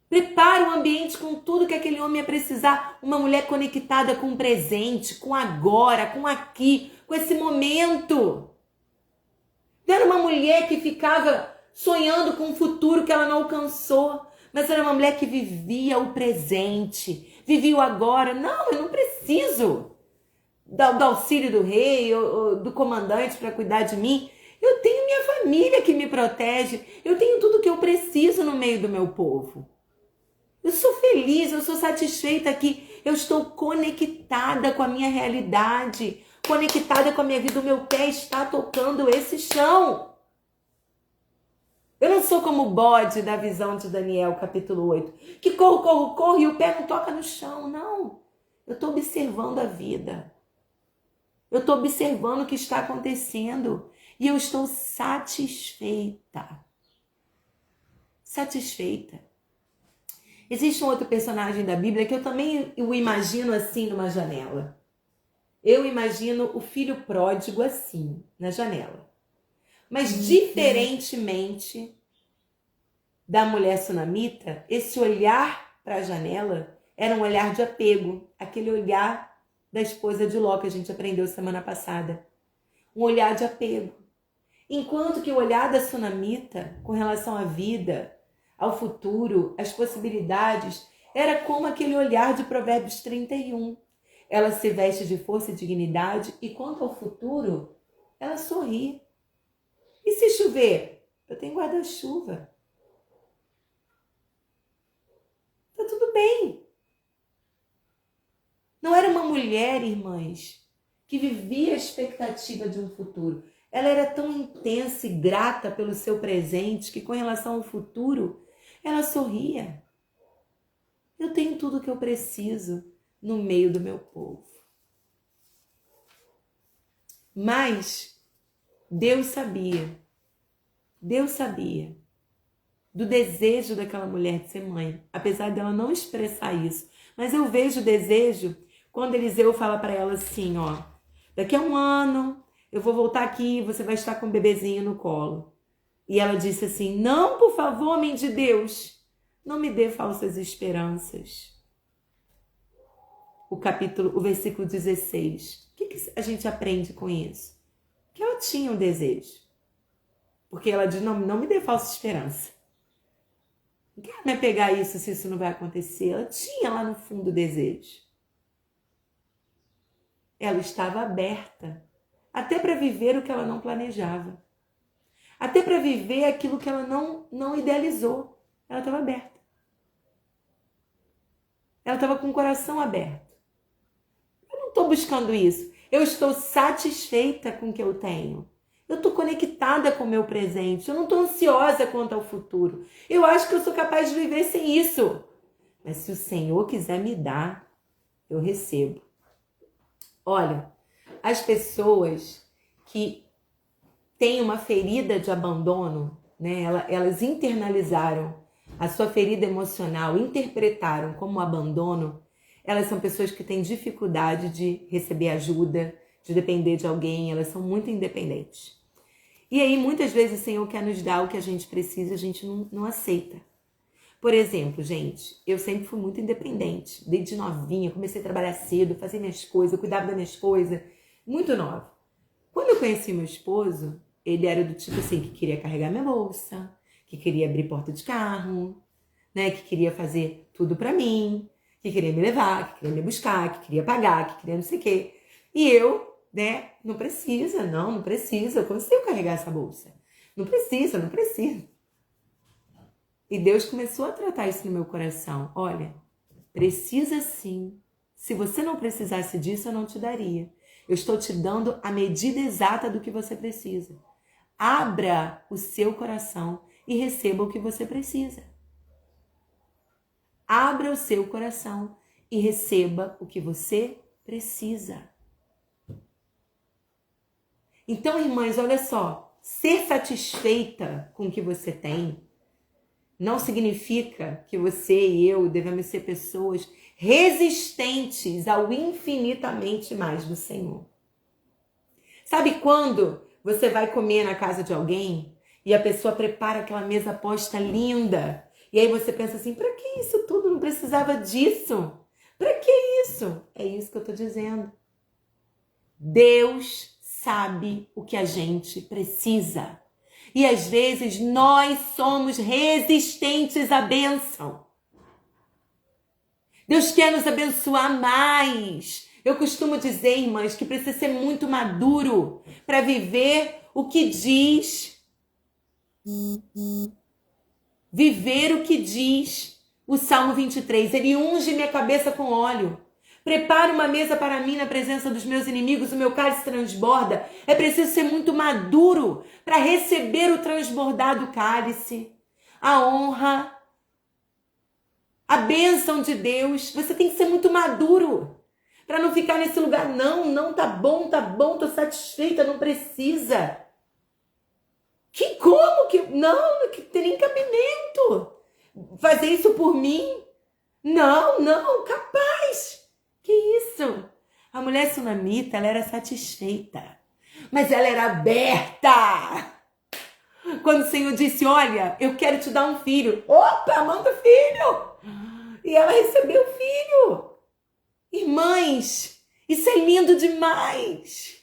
[SPEAKER 1] Prepara o ambiente com tudo que aquele homem ia precisar. Uma mulher conectada com o presente, com agora, com aqui, com esse momento. Não era uma mulher que ficava sonhando com um futuro que ela não alcançou, mas era uma mulher que vivia o presente, vivia o agora. Não, eu não preciso do auxílio do rei ou do comandante para cuidar de mim. Eu tenho minha família que me protege. Eu tenho tudo que eu preciso no meio do meu povo. Eu sou feliz, eu sou satisfeita aqui. Eu estou conectada com a minha realidade, conectada com a minha vida. O meu pé está tocando esse chão. Eu não sou como o bode da visão de Daniel, capítulo 8, que corro e o pé não toca no chão. Não, eu estou observando a vida. Eu estou observando o que está acontecendo e eu estou satisfeita. Satisfeita. Existe um outro personagem da Bíblia que eu também o imagino assim numa janela. Eu imagino o filho pródigo assim, na janela. Mas diferentemente da mulher sunamita, esse olhar para a janela era um olhar de apego, aquele olhar da esposa de Ló que a gente aprendeu semana passada. Um olhar de apego. Enquanto que o olhar da sunamita, com relação à vida, ao futuro, às possibilidades, era como aquele olhar de Provérbios 31. Ela se veste de força e dignidade e quanto ao futuro, ela sorri. E se chover? Eu tenho guarda-chuva. Tá tudo bem. Não era uma mulher, irmãs, que vivia a expectativa de um futuro. Ela era tão intensa e grata pelo seu presente que, com relação ao futuro, ela sorria. Eu tenho tudo o que eu preciso no meio do meu povo. Mas Deus sabia do desejo daquela mulher de ser mãe, apesar dela não expressar isso. Mas eu vejo o desejo quando Eliseu fala para ela assim, ó, daqui a um ano eu vou voltar aqui e você vai estar com um bebezinho no colo. E ela disse assim, não, por favor, homem de Deus, não me dê falsas esperanças. O versículo 16. O que a gente aprende com isso? Que ela tinha um desejo. Porque ela diz, não me dê falsa esperança. Não quero me pegar isso se isso não vai acontecer. Ela tinha lá no fundo o desejo. Ela estava aberta. Até para viver o que ela não planejava. Até para viver aquilo que ela não idealizou. Ela estava aberta. Ela estava com o coração aberto. Eu não estou buscando isso. Eu estou satisfeita com o que eu tenho. Eu estou conectada com o meu presente. Eu não estou ansiosa quanto ao futuro. Eu acho que eu sou capaz de viver sem isso. Mas se o Senhor quiser me dar, eu recebo. Olha, as pessoas que têm uma ferida de abandono, né, elas internalizaram a sua ferida emocional, interpretaram como abandono, elas são pessoas que têm dificuldade de receber ajuda, de depender de alguém, elas são muito independentes. E aí, muitas vezes, o Senhor quer nos dar o que a gente precisa e a gente não aceita. Por exemplo, gente, eu sempre fui muito independente. Desde novinha, comecei a trabalhar cedo, fazer minhas coisas, cuidar das minhas coisas. Muito nova. Quando eu conheci meu esposo, ele era do tipo assim, que queria carregar minha bolsa, que queria abrir porta de carro, né, que queria fazer tudo pra mim, que queria me levar, que queria me buscar, que queria pagar, que queria não sei o quê. E eu, né, não precisa, eu consigo carregar essa bolsa. Não precisa. E Deus começou a tratar isso no meu coração. Olha, precisa sim. Se você não precisasse disso, eu não te daria. Eu estou te dando a medida exata do que você precisa. Abra o seu coração e receba o que você precisa. Abra o seu coração e receba o que você precisa. Então, irmãs, olha só. Ser satisfeita com o que você tem não significa que você e eu devemos ser pessoas resistentes ao infinitamente mais do Senhor. Sabe quando você vai comer na casa de alguém e a pessoa prepara aquela mesa posta linda e aí você pensa assim, pra que isso tudo? Não precisava disso. Pra que isso? É isso que eu tô dizendo. Deus sabe o que a gente precisa. E às vezes nós somos resistentes à bênção. Deus quer nos abençoar mais. Eu costumo dizer, irmãs, que precisa ser muito maduro para viver o que diz. Viver o que diz o Salmo 23. Ele unge minha cabeça com óleo. Prepara uma mesa para mim na presença dos meus inimigos, o meu cálice transborda. É preciso ser muito maduro para receber o transbordar do cálice, a honra, a bênção de Deus. Você tem que ser muito maduro para não ficar nesse lugar. Não, tá bom, tô satisfeita, não precisa. Como que... Não tem nem cabimento fazer isso por mim. Não, não, capaz. Que isso? A mulher sunamita, ela era satisfeita, mas ela era aberta. Quando o Senhor disse, olha, eu quero te dar um filho. Opa, manda o filho. E ela recebeu o filho. Irmãs, isso é lindo demais.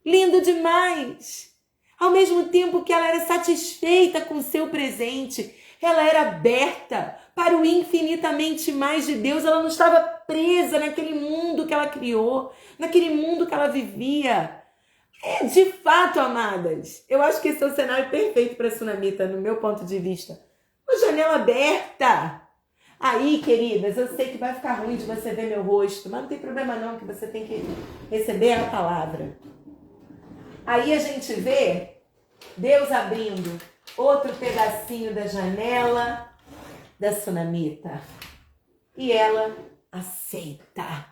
[SPEAKER 1] Lindo demais. Ao mesmo tempo que ela era satisfeita com o seu presente, ela era aberta para o infinitamente mais de Deus. Ela não estava presa naquele mundo que ela criou, naquele mundo que ela vivia. De fato, amadas, eu acho que esse é o cenário perfeito para a sunamita, no meu ponto de vista. Uma janela aberta. Aí, queridas, eu sei que vai ficar ruim de você ver meu rosto, mas não tem problema não, que você tem que receber a palavra. Aí a gente vê Deus abrindo outro pedacinho da janela da sunamita. E ela aceita.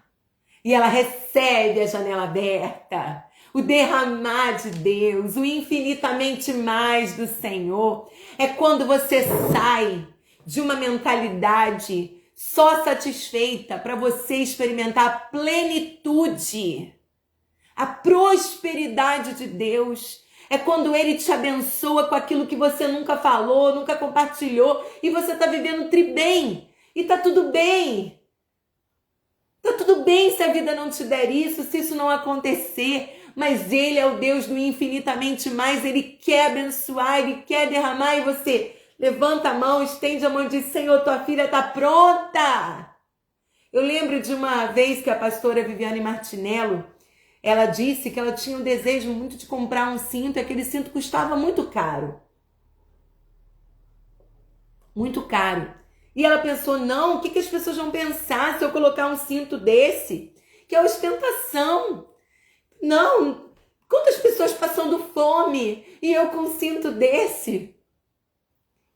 [SPEAKER 1] E ela recebe a janela aberta. O derramar de Deus, o infinitamente mais do Senhor. É quando você sai de uma mentalidade só satisfeita para você experimentar a plenitude, a prosperidade de Deus. É quando Ele te abençoa com aquilo que você nunca falou, nunca compartilhou, e você está vivendo bem. E está tudo bem. Está tudo bem se a vida não te der isso, se isso não acontecer. Mas Ele é o Deus do infinitamente mais. Ele quer abençoar, Ele quer derramar, e você levanta a mão, estende a mão e diz, Senhor, tua filha está pronta. Eu lembro de uma vez que a pastora Viviane Martinello, ela disse que ela tinha um desejo muito de comprar um cinto, e aquele cinto custava muito caro. Muito caro. E ela pensou, não, o que as pessoas vão pensar se eu colocar um cinto desse? Que é ostentação. Não, quantas pessoas passando fome e eu com um cinto desse?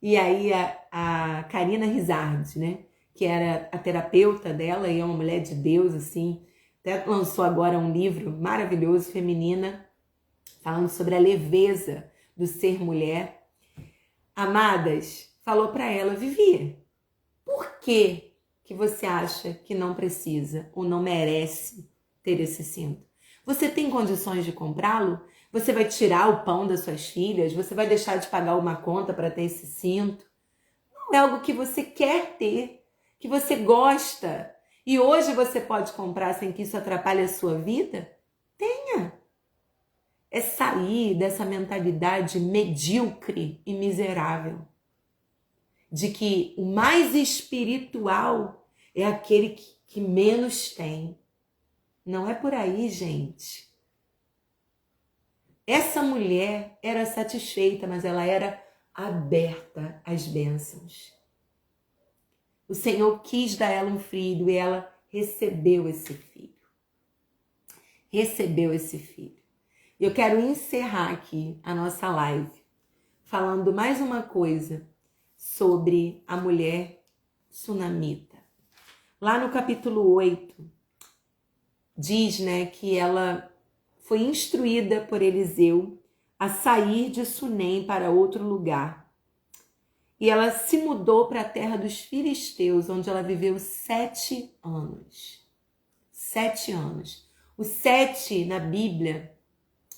[SPEAKER 1] E aí a Karina Rizardi, né, que era a terapeuta dela e é uma mulher de Deus, assim, até lançou agora um livro maravilhoso, Feminina, falando sobre a leveza do ser mulher. Amadas, falou para ela, Vivi, por que você acha que não precisa ou não merece ter esse cinto? Você tem condições de comprá-lo? Você vai tirar o pão das suas filhas? Você vai deixar de pagar uma conta para ter esse cinto? Não é algo que você quer ter, que você gosta. E hoje você pode comprar sem que isso atrapalhe a sua vida? Tenha. É sair dessa mentalidade medíocre e miserável. De que o mais espiritual é aquele que menos tem. Não é por aí, gente. Essa mulher era satisfeita, mas ela era aberta às bênçãos. O Senhor quis dar a ela um filho e ela recebeu esse filho. Recebeu esse filho. Eu quero encerrar aqui a nossa live falando mais uma coisa sobre a mulher sunamita. Lá no capítulo 8, diz, né, que ela foi instruída por Eliseu a sair de Sunem para outro lugar. E ela se mudou para a terra dos filisteus, onde ela viveu 7 anos. 7 anos. O 7 na Bíblia,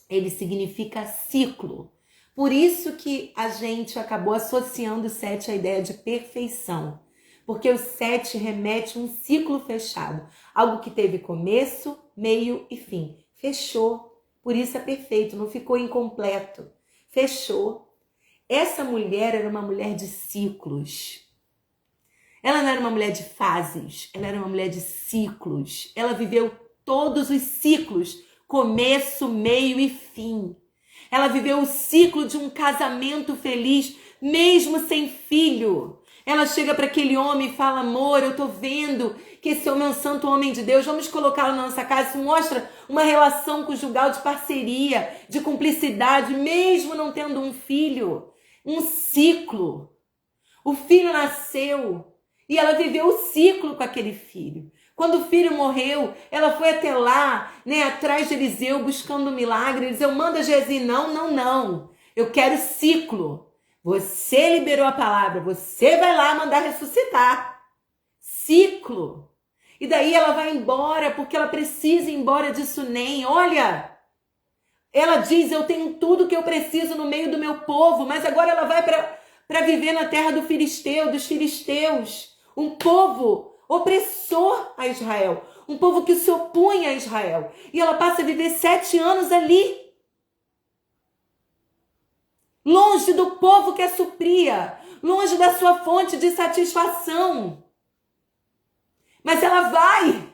[SPEAKER 1] ele significa ciclo. Por isso que a gente acabou associando o 7 à ideia de perfeição. Porque o 7 remete a um ciclo fechado. Algo que teve começo, meio e fim. Fechou. Por isso é perfeito, não ficou incompleto. Fechou. Essa mulher era uma mulher de ciclos. Ela não era uma mulher de fases, ela era uma mulher de ciclos. Ela viveu todos os ciclos, começo, meio e fim. Ela viveu o ciclo de um casamento feliz, mesmo sem filho. Ela chega para aquele homem e fala, amor, eu tô vendo que esse homem é um santo homem de Deus, vamos colocá-lo na nossa casa. Isso mostra uma relação conjugal de parceria, de cumplicidade, mesmo não tendo um filho. Um ciclo. O filho nasceu e ela viveu o ciclo com aquele filho. Quando o filho morreu, ela foi até lá, né, atrás de Eliseu, buscando um milagre. Eliseu manda Geazi, não. Eu quero ciclo. Você liberou a palavra, você vai lá mandar ressuscitar. ciclo. E daí ela vai embora, porque ela precisa ir embora de Sunem. Olha, ela diz, eu tenho tudo que eu preciso no meio do meu povo, mas agora ela vai para viver na terra dos filisteus, um povo opressor a Israel, um povo que se opunha a Israel. E ela passa a viver 7 anos ali, longe do povo que a supria, longe da sua fonte de satisfação. Mas ela vai.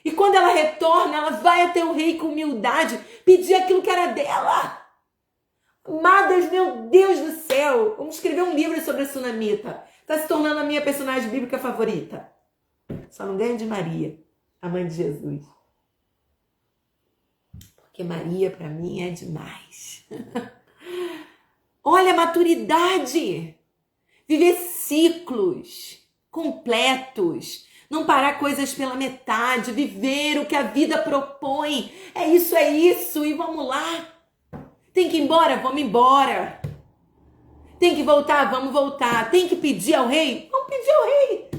[SPEAKER 1] E quando ela retorna, ela vai até o rei com humildade, pedir aquilo que era dela. Amadas, meu Deus do céu, vamos escrever um livro sobre a Sunamita. Está se tornando a minha personagem bíblica favorita. Só não ganho de Maria, a mãe de Jesus. Porque Maria, para mim, é demais. Olha a maturidade. Viver ciclos completos. Não parar coisas pela metade. Viver o que a vida propõe. É isso. E vamos lá. Tem que ir embora? Vamos embora. Tem que voltar? Vamos voltar. Tem que pedir ao rei? Vamos pedir ao rei.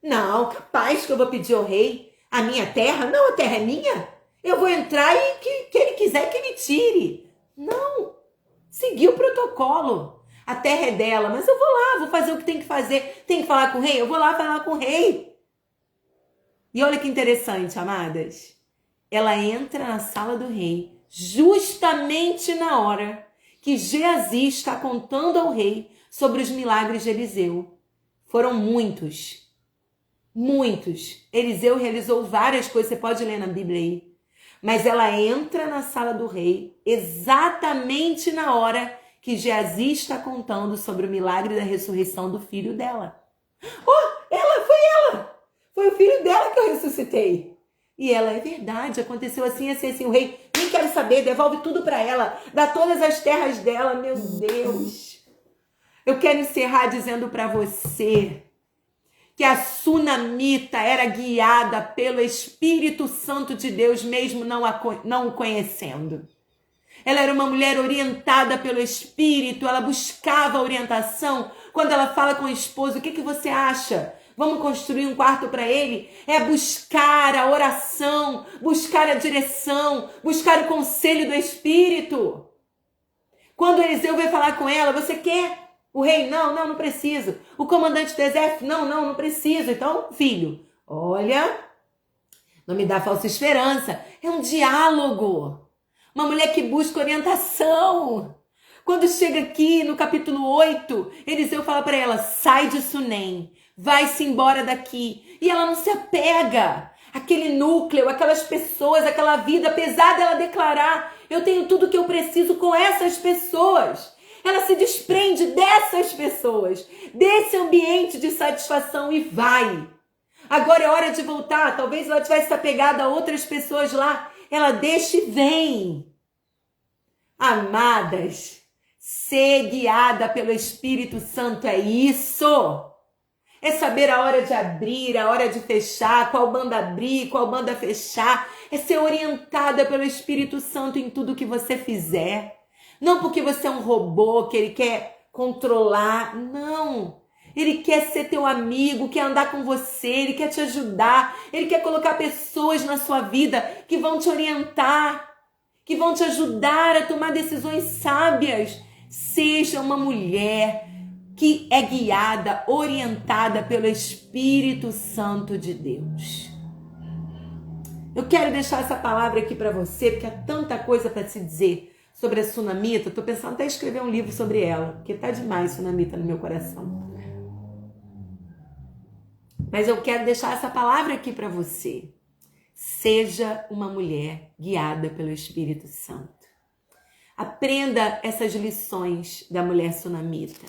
[SPEAKER 1] Não, capaz que eu vou pedir ao rei. A minha terra? Não, a terra é minha. Eu vou entrar e que ele quiser que ele tire. Não. Seguir o protocolo. A terra é dela, mas eu vou lá, vou fazer o que tem que fazer. Tem que falar com o rei? Eu vou lá falar com o rei. E olha que interessante, amadas. Ela entra na sala do rei justamente na hora que Geazi está contando ao rei sobre os milagres de Eliseu. Foram muitos. Eliseu realizou várias coisas, você pode ler na Bíblia aí. Mas ela entra na sala do rei exatamente na hora que Geazi está contando sobre o milagre da ressurreição do filho dela. Foi o filho dela que eu ressuscitei. E ela, é verdade, aconteceu assim. O rei, nem quero saber, devolve tudo para ela, dá todas as terras dela, meu Deus. Eu quero encerrar dizendo para você que a Sunamita era guiada pelo Espírito Santo de Deus, mesmo não o conhecendo. Ela era uma mulher orientada pelo Espírito, ela buscava orientação. Quando ela fala com o esposo, o que você acha? Vamos construir um quarto para ele? É buscar a oração, buscar a direção, buscar o conselho do Espírito. Quando Eliseu veio falar com ela, você quer? O rei, não preciso. O comandante do exército, não preciso. Então, filho, olha, não me dá falsa esperança. É um diálogo. Uma mulher que busca orientação. Quando chega aqui no capítulo 8, Eliseu fala para ela, sai de Sunem, vai-se embora daqui. E ela não se apega àquele núcleo, aquelas pessoas, aquela vida, apesar dela declarar, eu tenho tudo que eu preciso com essas pessoas. Ela se desprende dessas pessoas, desse ambiente de satisfação e vai. Agora é hora de voltar. Talvez ela tivesse apegada a outras pessoas lá. Ela deixa e vem. Amadas, ser guiada pelo Espírito Santo é isso. É saber a hora de abrir, a hora de fechar, qual banda abrir, qual banda fechar. É ser orientada pelo Espírito Santo em tudo que você fizer. Não porque você é um robô que ele quer controlar, não. Ele quer ser teu amigo, quer andar com você, ele quer te ajudar. Ele quer colocar pessoas na sua vida que vão te orientar, que vão te ajudar a tomar decisões sábias. Seja uma mulher que é guiada, orientada pelo Espírito Santo de Deus. Eu quero deixar essa palavra aqui para você, porque há tanta coisa para se dizer sobre a Sunamita. Estou pensando até em escrever um livro sobre ela, porque tá demais Sunamita no meu coração. Mas eu quero deixar essa palavra aqui para você. Seja uma mulher guiada pelo Espírito Santo. Aprenda essas lições da mulher Sunamita.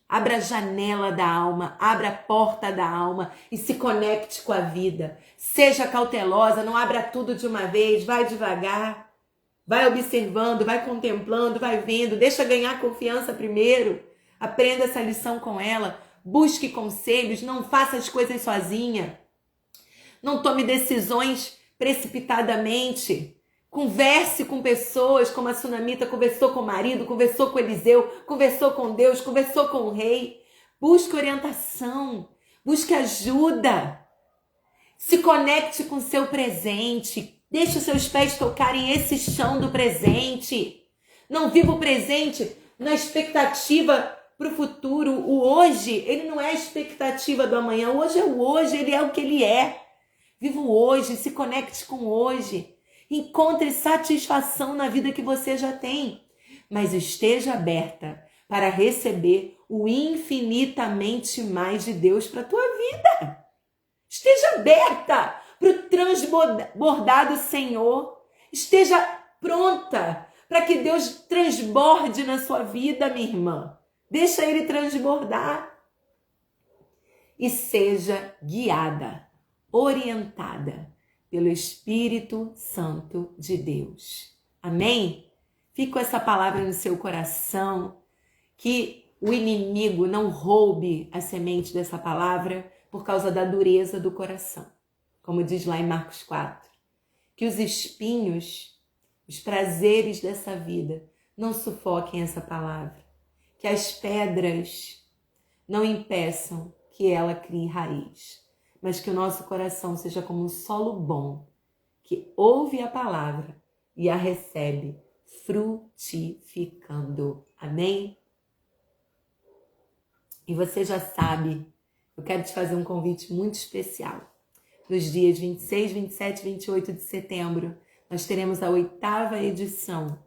[SPEAKER 1] Abra a janela da alma, abra a porta da alma e se conecte com a vida. Seja cautelosa, não abra tudo de uma vez, vai devagar. Vai observando, vai contemplando, vai vendo, deixa ganhar confiança primeiro. Aprenda essa lição com ela. Busque conselhos, não faça as coisas sozinha. Não tome decisões precipitadamente. Converse com pessoas como a Sunamita conversou com o marido, conversou com Eliseu, conversou com Deus, conversou com o rei. Busque orientação. Busque ajuda. Se conecte com o seu presente. Deixe os seus pés tocarem esse chão do presente. Não viva o presente na expectativa para o futuro. O hoje, ele não é a expectativa do amanhã. O hoje é o hoje, ele é o que ele é. Viva o hoje, se conecte com o hoje. Encontre satisfação na vida que você já tem. Mas esteja aberta para receber o infinitamente mais de Deus para a tua vida. Esteja aberta para o transbordar do Senhor. Esteja pronta para que Deus transborde na sua vida, minha irmã. Deixa Ele transbordar. E seja guiada, orientada pelo Espírito Santo de Deus. Amém? Fique com essa palavra no seu coração, que o inimigo não roube a semente dessa palavra por causa da dureza do coração. Como diz lá em Marcos 4, que os espinhos, os prazeres dessa vida não sufoquem essa palavra, que as pedras não impeçam que ela crie raiz, mas que o nosso coração seja como um solo bom, que ouve a palavra e a recebe, frutificando. Amém? E você já sabe, eu quero te fazer um convite muito especial. Nos dias 26, 27 e 28 de setembro, nós teremos a 8ª edição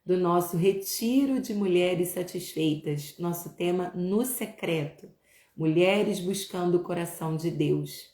[SPEAKER 1] do nosso Retiro de Mulheres Satisfeitas. Nosso tema No Secreto, Mulheres Buscando o Coração de Deus.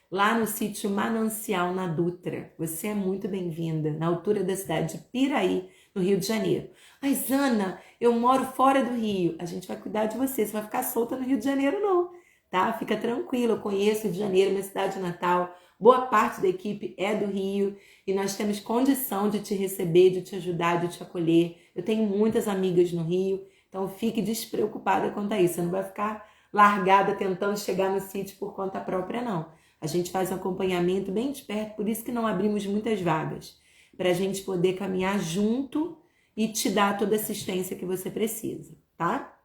[SPEAKER 1] Lá no sítio Manancial, na Dutra. Você é muito bem-vinda, na altura da cidade de Piraí, no Rio de Janeiro. Mas, Ana, eu moro fora do Rio. A gente vai cuidar de você, você vai ficar solta no Rio de Janeiro, não. Tá? Fica tranquila, eu conheço o Rio de Janeiro, minha cidade natal. Boa parte da equipe é do Rio e nós temos condição de te receber, de te ajudar, de te acolher. Eu tenho muitas amigas no Rio, então fique despreocupada quanto a isso. Você não vai ficar largada tentando chegar no sítio por conta própria, não. A gente faz um acompanhamento bem de perto, por isso que não abrimos muitas vagas, para a gente poder caminhar junto e te dar toda a assistência que você precisa, tá?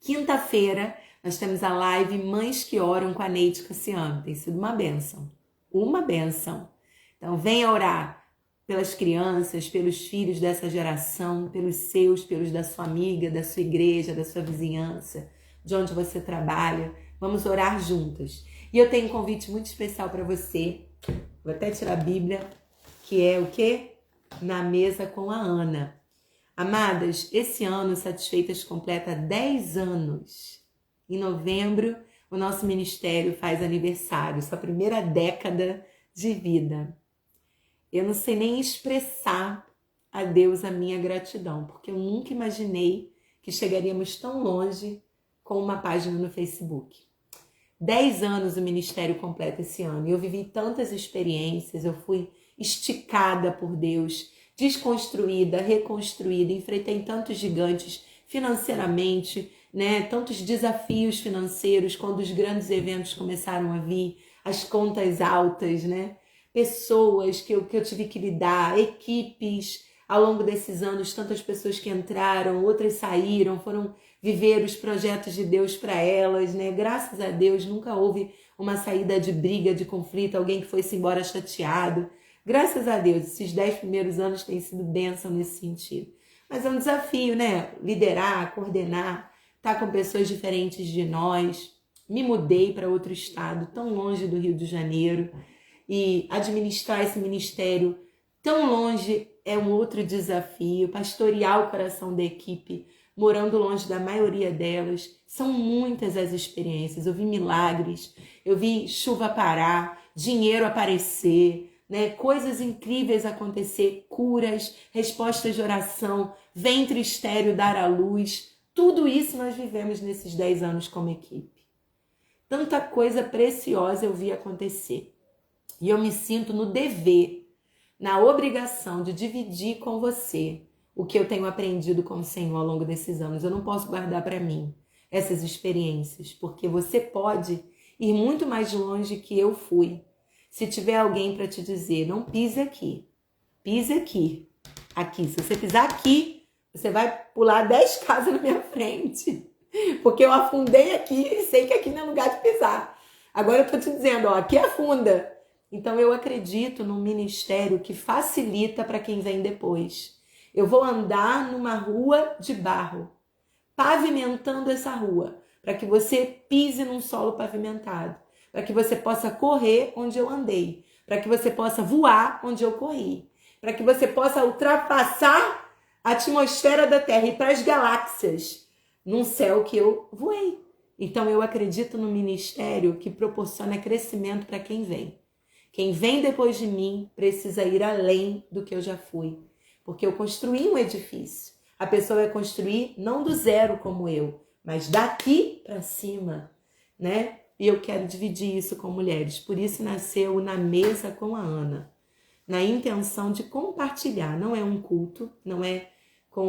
[SPEAKER 1] Quinta-feira, nós temos a live Mães que Oram com a Neide Cassiano. Tem sido uma bênção. Uma bênção. Então, venha orar pelas crianças, pelos filhos dessa geração, pelos seus, pelos da sua amiga, da sua igreja, da sua vizinhança, de onde você trabalha. Vamos orar juntas. E eu tenho um convite muito especial para você. Vou até tirar a Bíblia, que é o quê? Na Mesa com a Ana. Amadas, esse ano Satisfeitas completa 10 anos. Em novembro, o nosso ministério faz aniversário, sua primeira década de vida. Eu não sei nem expressar a Deus a minha gratidão, porque eu nunca imaginei que chegaríamos tão longe com uma página no Facebook. 10 anos o ministério completa esse ano e eu vivi tantas experiências, eu fui esticada por Deus, desconstruída, reconstruída, enfrentei tantos gigantes financeiramente, né? Tantos desafios financeiros quando os grandes eventos começaram a vir, as contas altas, né? Pessoas que eu tive que lidar, equipes ao longo desses anos, tantas pessoas que entraram, outras saíram, foram viver os projetos de Deus para elas, né? Graças a Deus nunca houve uma saída de briga, de conflito, alguém que foi-se embora chateado. Graças a Deus, esses 10 primeiros anos têm sido bênção nesse sentido. Mas é um desafio, né? Liderar, coordenar, estar com pessoas diferentes de nós. Me mudei para outro estado, tão longe do Rio de Janeiro, e administrar esse ministério tão longe é um outro desafio. Pastorear o coração da equipe, morando longe da maioria delas. São muitas as experiências. Eu vi milagres, eu vi chuva parar, dinheiro aparecer, né? Coisas incríveis acontecer, curas, respostas de oração, ventre estéril dar à luz. Tudo isso nós vivemos nesses 10 anos como equipe. Tanta coisa preciosa eu vi acontecer. E eu me sinto no dever, na obrigação de dividir com você o que eu tenho aprendido com o Senhor ao longo desses anos. Eu não posso guardar para mim essas experiências, porque você pode ir muito mais longe que eu fui. Se tiver alguém para te dizer, não pise aqui, pise aqui. Aqui, se você pisar aqui, você vai pular 10 casas na minha frente. Porque eu afundei aqui e sei que aqui não é lugar de pisar. Agora eu tô te dizendo, ó, aqui afunda. Então eu acredito num ministério que facilita para quem vem depois. Eu vou andar numa rua de barro, pavimentando essa rua, para que você pise num solo pavimentado, para que você possa correr onde eu andei, para que você possa voar onde eu corri, para que você possa ultrapassar a atmosfera da Terra e ir para as galáxias, num céu que eu voei. Então eu acredito no ministério que proporciona crescimento para quem vem. Quem vem depois de mim precisa ir além do que eu já fui, porque eu construí um edifício. A pessoa vai construir não do zero como eu, mas daqui para cima, né? E eu quero dividir isso com mulheres. Por isso nasceu Na Mesa com a Ana, na intenção de compartilhar. Não é um culto, não é com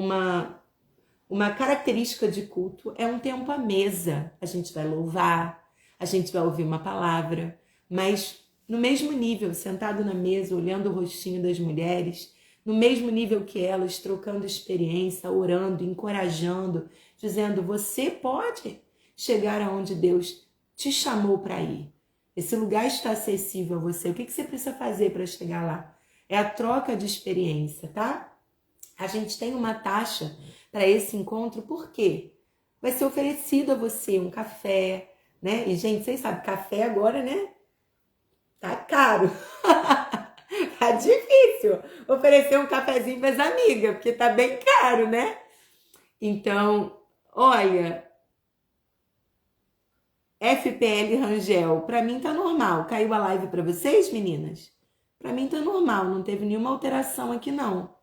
[SPEAKER 1] uma característica de culto, é um tempo à mesa. A gente vai louvar, a gente vai ouvir uma palavra, mas no mesmo nível, sentado na mesa, olhando o rostinho das mulheres, no mesmo nível que elas, trocando experiência, orando, encorajando, dizendo, você pode chegar aonde Deus te chamou para ir. Esse lugar está acessível a você. O que você precisa fazer para chegar lá? É a troca de experiência, tá? A gente tem uma taxa para esse encontro, por quê? Vai ser oferecido a você um café, né? E, gente, vocês sabem, café agora, né? Tá caro. Tá difícil oferecer um cafezinho para as amigas, porque tá bem caro, né? Então, olha, FPL Rangel, para mim tá normal. Caiu a live para vocês, meninas? Para mim tá normal, não teve nenhuma alteração aqui não.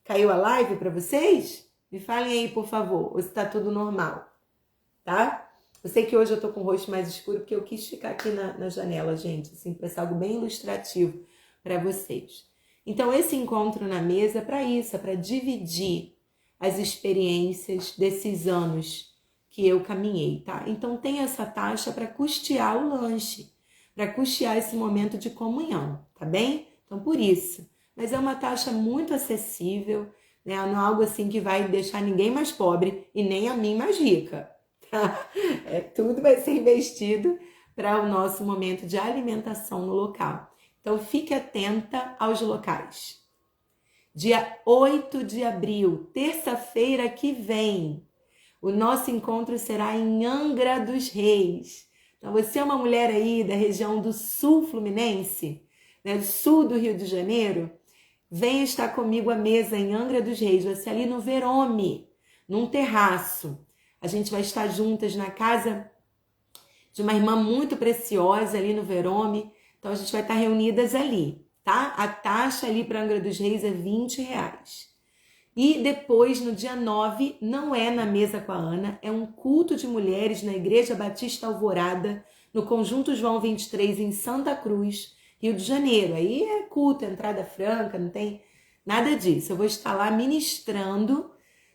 [SPEAKER 1] Caiu a live para vocês? Me falem aí, por favor, ou se tá tudo normal, tá? Eu sei que hoje eu tô com o rosto mais escuro porque eu quis ficar aqui na janela, gente, assim, para ser algo bem ilustrativo para vocês. Então, esse encontro na mesa é para isso, é para dividir as experiências desses anos que eu caminhei, tá? Então, tem essa taxa para custear o lanche, para custear esse momento de comunhão, tá bem? Então, por isso. Mas é uma taxa muito acessível, né? Não é algo assim que vai deixar ninguém mais pobre e nem a mim mais rica, tá? Tudo vai ser investido para o nosso momento de alimentação no local. Então, fique atenta aos locais. Dia 8 de abril, terça-feira que vem, o nosso encontro será em Angra dos Reis. Então, você é uma mulher aí da região do sul fluminense, né, do sul do Rio de Janeiro, venha estar comigo à mesa em Angra dos Reis. Vai ser ali no Verome, num terraço. A gente vai estar juntas na casa de uma irmã muito preciosa ali no Verome. Então, a gente vai estar reunidas ali, tá? A taxa ali para Angra dos Reis é R$20. E depois, no dia 9, não é na mesa com a Ana, é um culto de mulheres na Igreja Batista Alvorada, no Conjunto João 23, em Santa Cruz, Rio de Janeiro. Aí é culto, entrada franca, não tem nada disso. Eu vou estar lá ministrando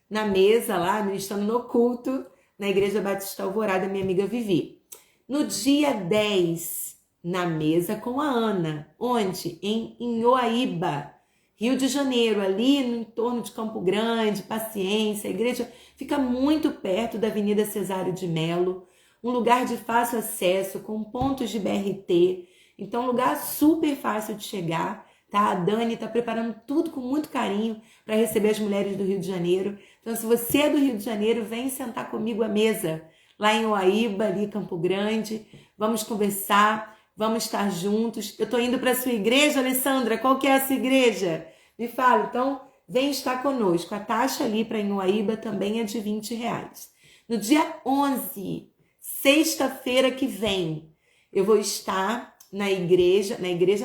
[SPEAKER 1] na mesa, lá, ministrando no culto, na Igreja Batista Alvorada, minha amiga Vivi. No dia 10, na mesa com a Ana, onde? Em Inhoaíba, Rio de Janeiro, ali no entorno de Campo Grande, Paciência. A igreja fica muito perto da Avenida Cesário de Melo, um lugar de fácil acesso, com pontos de BRT. Então, um lugar super fácil de chegar, tá? A Dani tá preparando tudo com muito carinho para receber as mulheres do Rio de Janeiro. Então, se você é do Rio de Janeiro, vem sentar comigo à mesa, lá em Inhoaíba, ali Campo Grande. Vamos conversar. Vamos estar juntos. Eu estou indo para a sua igreja, Alessandra. Qual que é a sua igreja? Me fala. Então, vem estar conosco. A taxa ali para Inhoaíba também é de R$20. No dia 11, sexta-feira que vem, eu vou estar na igreja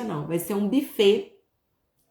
[SPEAKER 1] não, vai ser um buffet,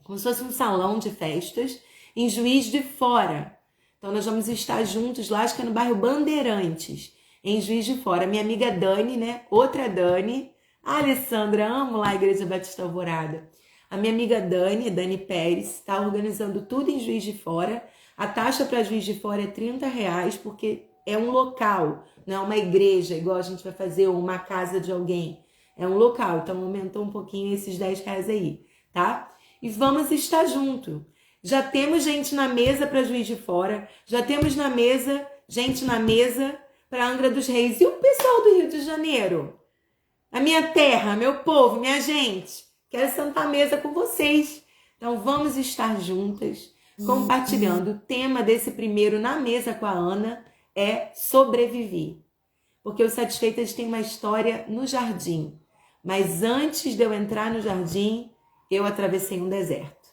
[SPEAKER 1] como se fosse um salão de festas, em Juiz de Fora. Então, nós vamos estar juntos lá, acho que é no bairro Bandeirantes, em Juiz de Fora. Minha amiga Dani, né? Outra Dani. Ah, Alessandra, amo lá a Igreja Batista Alvorada. A minha amiga Dani Pérez, está organizando tudo em Juiz de Fora. A taxa para Juiz de Fora é R$30, porque é um local, não é uma igreja, igual a gente vai fazer, ou uma casa de alguém. É um local, então aumentou um pouquinho esses R$10 aí, tá? E vamos estar junto. Já temos gente na mesa para Juiz de Fora, já temos gente na mesa para Angra dos Reis. E o pessoal do Rio de Janeiro? A minha terra, meu povo, minha gente. Quero sentar à mesa com vocês. Então vamos estar juntas, compartilhando. O tema desse primeiro Na Mesa com a Ana é sobreviver. Porque os Satisfeitas têm uma história no jardim. Mas antes de eu entrar no jardim, eu atravessei um deserto.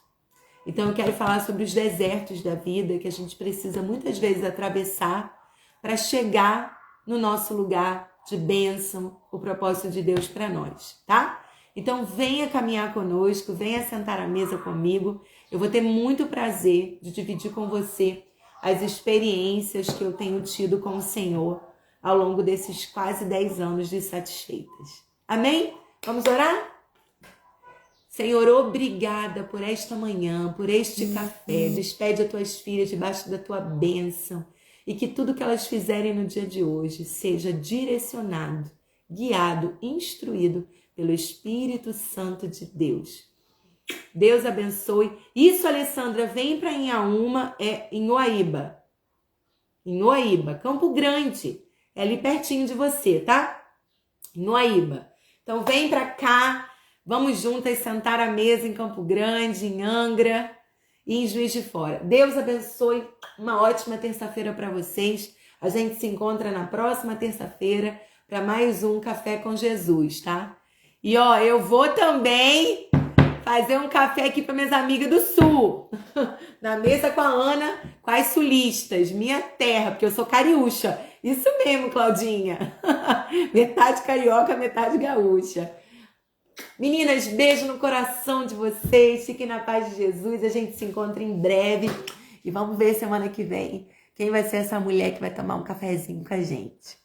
[SPEAKER 1] Então eu quero falar sobre os desertos da vida que a gente precisa muitas vezes atravessar para chegar no nosso lugar de bênção, o propósito de Deus para nós, tá? Então venha caminhar conosco, venha sentar à mesa comigo. Eu vou ter muito prazer de dividir com você as experiências que eu tenho tido com o Senhor ao longo desses quase 10 anos de Satisfeitas. Amém? Vamos orar? Senhor, obrigada por esta manhã, por este café. Despede as tuas filhas debaixo da tua bênção e que tudo que elas fizerem no dia de hoje seja direcionado, guiado, instruído pelo Espírito Santo de Deus. Deus abençoe. Isso, Alessandra, vem para Inhaúma, em Uaíba. Em Uaíba, Campo Grande. É ali pertinho de você, tá? Em Uaíba. Então vem para cá, vamos juntas sentar à mesa em Campo Grande, em Angra e em Juiz de Fora. Deus abençoe, uma ótima terça-feira para vocês. A gente se encontra na próxima terça-feira para mais um Café com Jesus, tá? E ó, eu vou também fazer um café aqui para minhas amigas do Sul. Na mesa com a Ana, com as sulistas, minha terra, porque eu sou cariúcha. Isso mesmo, Claudinha. Metade carioca, metade gaúcha. Meninas, beijo no coração de vocês. Fiquem na paz de Jesus. A gente se encontra em breve. E vamos ver semana que vem quem vai ser essa mulher que vai tomar um cafezinho com a gente.